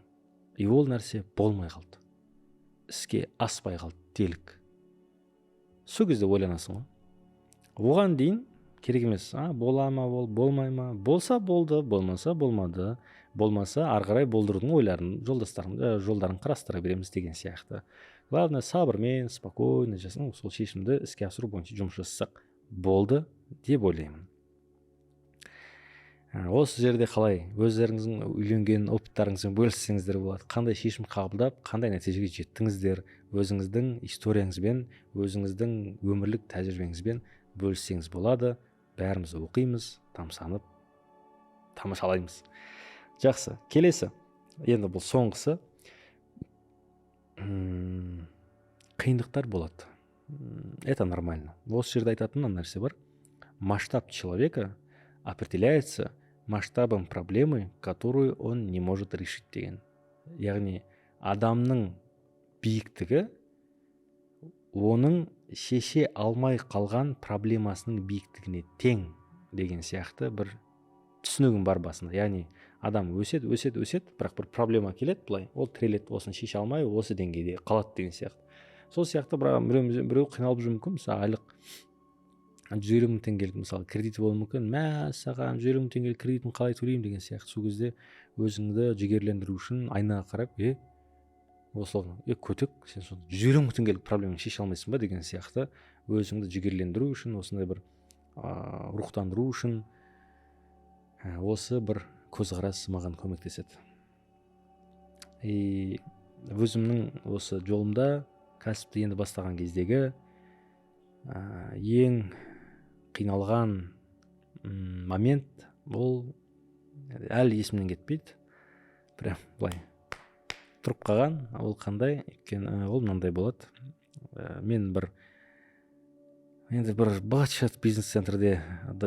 И ол нәрсе болмай қалды. Іске аспай қалды делік. Сол кезде ойланасың ғой. Оған дейін керек емес, бола ма ол, болмай ма, болса болды, болмаса болмады, болмаса ары қарай болдырудың ойларын, жолдарын қарастыра береміз деген сияқты. Главное, сабырмен, спокойно жасың, сол шешімді іске асыру бойынша жұмыс жасасақ болды деп ойлаймын. Осы жерде қалай өздеріңіздің үйленген опыттарыңызбен бөліссеңіздер болады, қандай шешім қабылдап, қандай нәтижеге жеттіңіздер, өзіңіздің историянызбен, өзіңіздің өмірлік тәжірибеңізбен бөліссеңіз болады. Бәріміз оқимыз, тамсанып, тамашалаймыз. Жақсы, келесі. Енді бұл соңғысы. Қиындықтар болады. Это нормально. Осы жерде айтатын нәрсе бар. Масштаб человека определяется масштабом проблемы, которую он не может решить деген. Яғни адамның биіктігі оның шеше алмай қалған проблемасының биіктігіне тең деген сияқты бір түсінігім бар басында. Яғни адам өсет, бірақ бір проблема келеді былай, ол тіреледі, осыны шеше алмай, осы деңгейде қалады деген сияқты. Сол сияқты біреу қиналып жүруі мүмкін, мысалы айлық мың теңгелік мысалы кредиті болуы мүмкін. Мәссаған 150 мың теңгелік кредитін қалай төлеймін деген сияқты. Сол кезде өзіңді жігерлендіру үшін айнаға қарап, көтек, сен сонда 150 мың теңгелік проблеманы шеше алмайсың ба деген сияқты өзіңді жігерлендіру үшін, осындай бір рухтандыру үшін осы бір көзқарас маған көмектеседі. Өзімнің осы жолымда кәсіпті енді бастаған кездегі ең қиналған момент ол әлі есімнен кетпейді. Прям былай тұрып қалған. Ол қандай? Өйткені ол мынандай болады. Мен бір бачат бизнес-центрде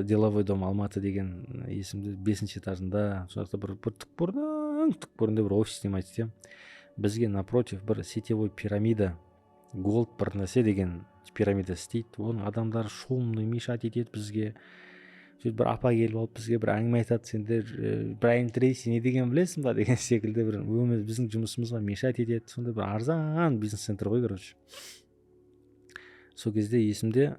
деловой дом Алматы деген есімді 5-ші этажында, сондақта бір түкпірінде бір офис істемей істеймін. Бізге напротив бір сетевой пирамида, голд бір нәрсе деген пирамида істейді. Оның адамдар шумный мешать етеді бізге. Сөйтіп бір апа келіп алып бізге бір әңгіме айтады, сендер Брайан Трейси не деген білесің ба деген секілді бір біздің жұмысымызға мешать етеді. Сондай бір арзан бизнес-центр ғой, короче. Сол кезде есімде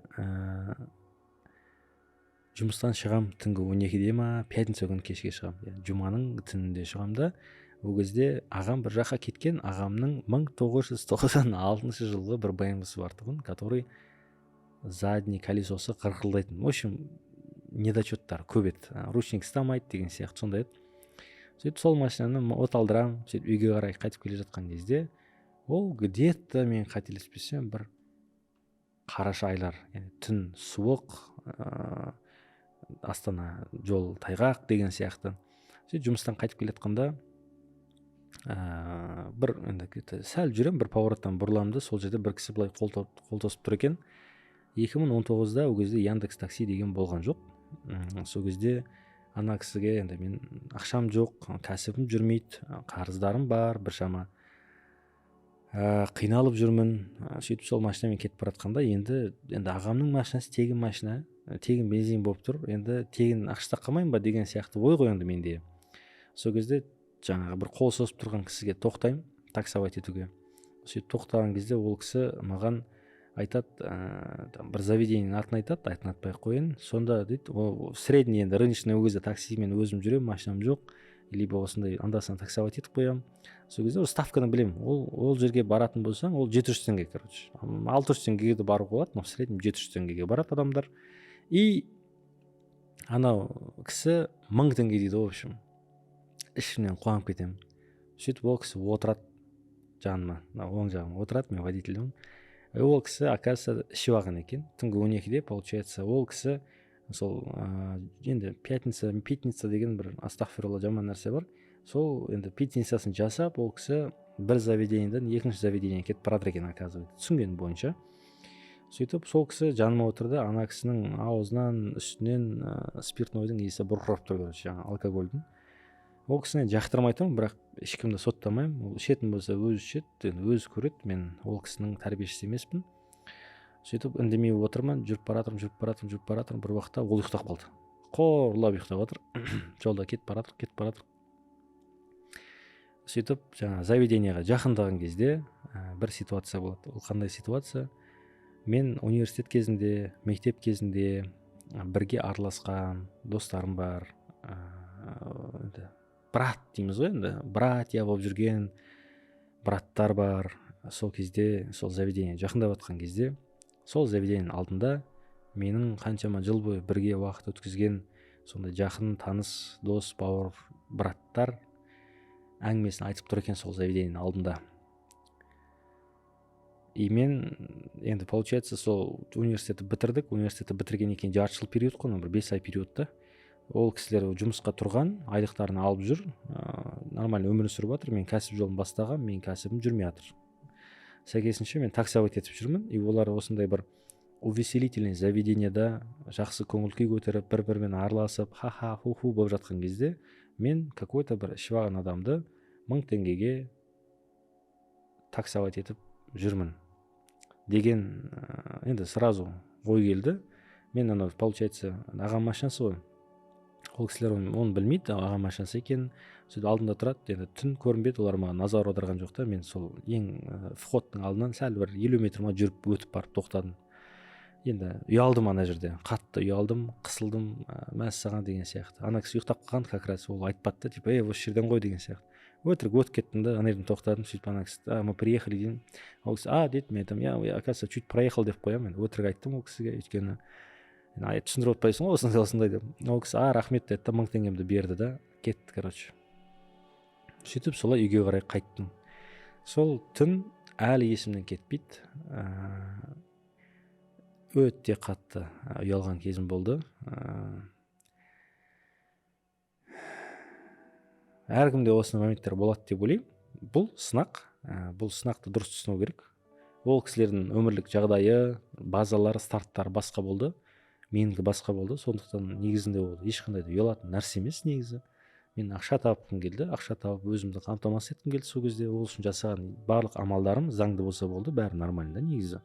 жұмыстан шығам түнгі 12-де ма, пятница күні кешке шығам. Жұманың түнінде шығам да, ол кезде ағам бір жаққа кеткен, ағамның 1996 жылғы бір БМВ-сі бар тұғын, который задний колесосы қырқылдайтын. В общем, недочеттар көп еді. Ручник істемейді деген сияқты сондай еді. Сөйтіп сол машинаны оталдырам, сөйтіп үйге қарай қайтып келе жатқан кезде, ол где-то мен қателеспесем бір қараша айлар, түн суық, Астана жол тайғақ деген сияқты. Сөйтіп жұмыстан қайтып келе жатқанда бір сәл жүрем, бір повораттан бұрыламды, сол жерде бір кісі былай қол тосып тұр екен. 2019-да ол кезде Яндекс такси деген болған жоқ. Сол кезде ана кісіге енді мен ақшам жоқ, кәсібім жүрмейді, қарыздарым бар, біршама қиналып жүрмін. Сөйтіп сол машинамен кетіп баратқанда енді ағамның машинасы тегін машина, тегін бензин болып тұр, енді тегін ақша қалмайын ба деген сияқты ой ғой енді менде. Сол кезде жаңағы бір қол созып тұрған кісіге тоқтаймын, таксовать етуге. Сөйтіп тоқтаған кезде ол кісі маған айтады, бір заведениенің атын айтады, атын атпай қойын. Сонда дейді, средний енді рыночный ол кезде таксимен өзім жүремін, машинам жоқ, либо осындай анда-санда таксовать етіп қоямын. Сол кезде ставканы білемін. Ол жерге баратын болсаң, ол 700 теңге, короче. 600 теңгеге де баруға болады, но в среднем 700 теңгеге барады адамдар. И анау кісі 1000 теңге дейді, в общем. Ішімнен қуанып кетемін. Сөйтіп ол кісі отырады жаныма, оң жағыма отырады, мен водителімін. Ол кісі, оказывается, ішіп алған екен. Түнгі 12-де, получается, ол кісі сол енді пятница деген бір астағфирулла жаман нәрсе бар. Сол енді пятницасын жасап, ол кісі бір заведениеден екінші заведениеге кетіп барады екен, оказывается, түсінген бойынша. Сөйтіп сол кісі жаныма отырды, ана кісінің аузынан, үстінен спиртнойдың иісі бұрқырап тұр, короче, алкогольдің. Ол кісіне жақтырмайтын, бірақ ешкімді соттамаймын. Ол ішетін болса өзі ішеді, өзі көреді. Мен ол кісінің тәрбиешісі емеспін. Сөйтіп үндемей отырмын, жүріп баратырмын. Бір уақытта ол ұйықтап қалды. Қорлап ұйықтап жатыр. Жолда кетіп баратыр. Сөйтіп жаңа заведениеға жақындаған кезде бір ситуация болады. Ол қандай ситуация? Мен университет кезінде, мектеп кезінде бірге араласқан достарым бар. Брат дейміз ғой енді, братья болып жүрген браттар бар. Сол кезде, сол заведение жақындап жатқан кезде, сол заведениенің алдында менің қаншама жыл бойы бірге уақыт өткізген сондай жақын таныс, дос, бауыр, браттар әңгімесін айтып тұр екен сол заведениенің алдында. И мен енді получается сол университетті бітірдік. Университетті бітіргеннен кейін жарты жыл период қой, бір 5 ай периодта. Ол кісілер жұмысқа тұрған, айлықтарын алып жүр, нормально өмір сүріп жатыр. Мен кәсіп жолын бастаған, мен кәсібім жүрмей жатыр. Сәйкесінше мен таксовать етіп жүрмін. И олар осындай бір увеселительный заведениеда жақсы көңіл-күй көтеріп, бір-бірімен араласып, ха-ха, ху-ху болып жатқан кезде мен какой-то бір ішіп алған адамды 1000 теңгеге таксовать етіп жүрмін деген енді сразу ой келді. Мен анау получается ағам машинасы ғой. Ол кісілер оны білмейді, ағам машинасы екен. Сөйтіп алдында тұрады, енді түн көрінбеді, олар маған назар аударған жоқ та. Мен сол ең входтың алдынан сәл бір 50 метр жүріп өтіп барып тоқтадым. енді ұялдым ана жерде, қатты ұялдым, қысылдым, мәссаған деген сияқты. Ана кісі ұйықтап қалған, как раз ол айтпады да, типа осы жерден ғой деген сияқты. Өтірік өтіп кеттім да, ана жерден тоқтадым, сөйтіп ана кісі мы приехали деймін. Ол кісі деді, мен айтамын, я оказывается чуть проехал деп қоямын. Енді өтірік айттым ол кісіге, өйткені түсіндіріп отпайсың ғой осындай осындай деп. Ол кісі рахмет деді да, 1000 теңгемді берді да кетті, короче. Сөйтіп солай үйге қарай қайттым. Сол түн әлі есімнен кетпейді. Өте қатты ұялған кезім болды. Әркімде осы моменттер болады деп ойлаймын. Бұл сынақ, бұл сынақты дұрыс түсіну керек. Ол кісілердің өмірлік жағдайы, базалары, старттары басқа болды. Менікі басқа болды. Сондықтан негізінде ол ешқандай да ұялатын нәрсе емес негізі. Мен ақша тапқым келді, ақша тауып өзімді қамтамасыз еткім келді сол кезде. Ол үшін жасаған барлық амалдарым заңды болса болды, бәрі нормально негізі.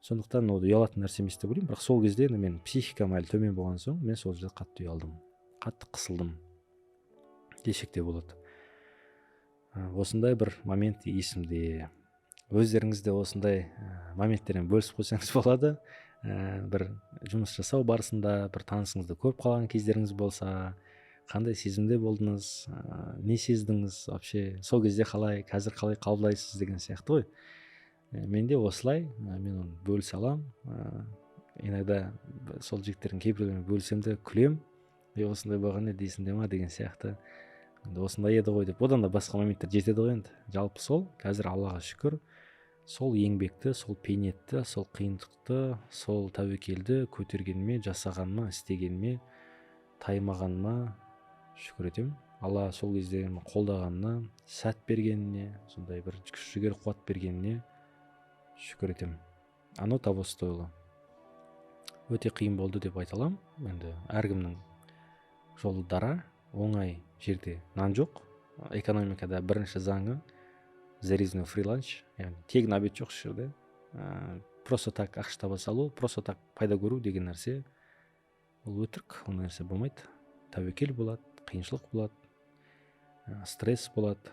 Сондықтан ол ұялатын нәрсе емес деп ойлаймын. Бірақ сол кезде менің психикам әлі төмен болған соң, мен сол жерде қатты ұялдым, қатты қысылдым десек те болады. Осындай бір момент есімде. Өздеріңізде осындай моменттермен бөлісіп қойсаңыз болады. Бір жұмыс жасау барысында бір танысыңызды көріп қалған кездеріңіз болса, қандай сезімде болдыңыз, не сездіңіз вообще, сол кезде қалай, қазір қалай қабылдайсыз деген сияқты ғой. Менде осылай, мен оны бөлісе аламын. Иногда сол жігіттердің кейбіреулерімен бөлісем де күлем. Осындай болған еді есіңде ма деген сияқты. Осындай еді ғой деп. Одан да басқа моменттер жетеді ғой енді. Жалпы сол, қазір Аллаға шүкір, сол еңбекті, сол пейнетті, сол қиындықты, сол тәуекелді көтергеніме, жасағаныма, істегеніме, таймағаныма шүкір етемін. Алла сол кезде қолдағанына, сәт бергеніне, сондай бір күш жігер қуат бергеніне шүкір етемін. Оно того стоило. Өте қиын болды деп айта аламын. Енді әркімнің жолы дара, оңай жерде нан жоқ. Экономикада бірінші заңы there is no free lunch. Яғни тегін обед жоқ жерде. Просто так ақша таба салу, просто так пайда көру деген нәрсе ол өтірік. Ол нәрсе болмайды. Тәуекел болады, қиыншылық болады, стресс болады.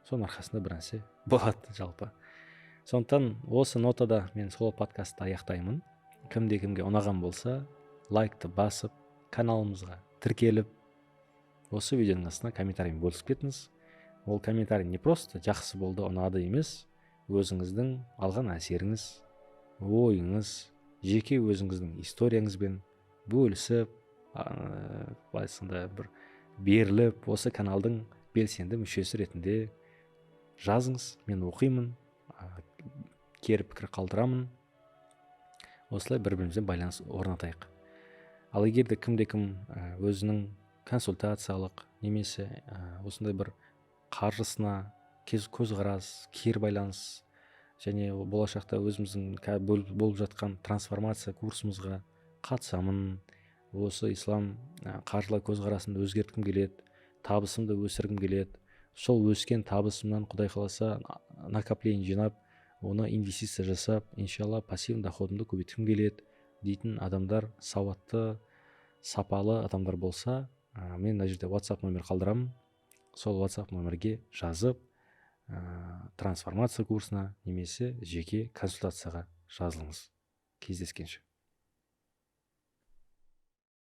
Соның арқасында бір нәрсе болады жалпы. Сондықтан осы нотада мен сол подкастты аяқтаймын. Кімде кімге ұнаған болса, лайкты басып, каналымызға тіркеліп, осы видеоның астына комментариймен бөлісіп кетіңіз. Ол комментарий не просто жақсы болды, ұнады емес, өзіңіздің алған әсеріңіз, ойыңыз, жеке өзіңіздің историяңызбен бөлісіп, бір беріліп, осы каналдың белсенді мүшесі ретінде жазыңыз. Мен оқимын, кері пікір қалдырамын. Осылай бір-бірімізбен байланыс орнатайық. Ал егер де кімде-кім өзінің консультациялық немесе осындай бір қаржысына көзқарас, кері байланыс және болашақта өзіміздің болып жатқан трансформация курсымызға қатысамын, осы ислам қаржылай көзқарасымды өзгерткім келеді, табысымды өсіргім келеді, сол өскен табысымнан Құдай қаласа накопление жинап, оны инвестиция жасап, иншалла пассивный доходымды көбейткім келеді дейтін адамдар, сауатты, сапалы адамдар болса, мен мына жерде WhatsApp номер қалдырамын. Сол WhatsApp номерге жазып, трансформация курсына немесе жеке консультацияға жазылыңыз. Кездескенше.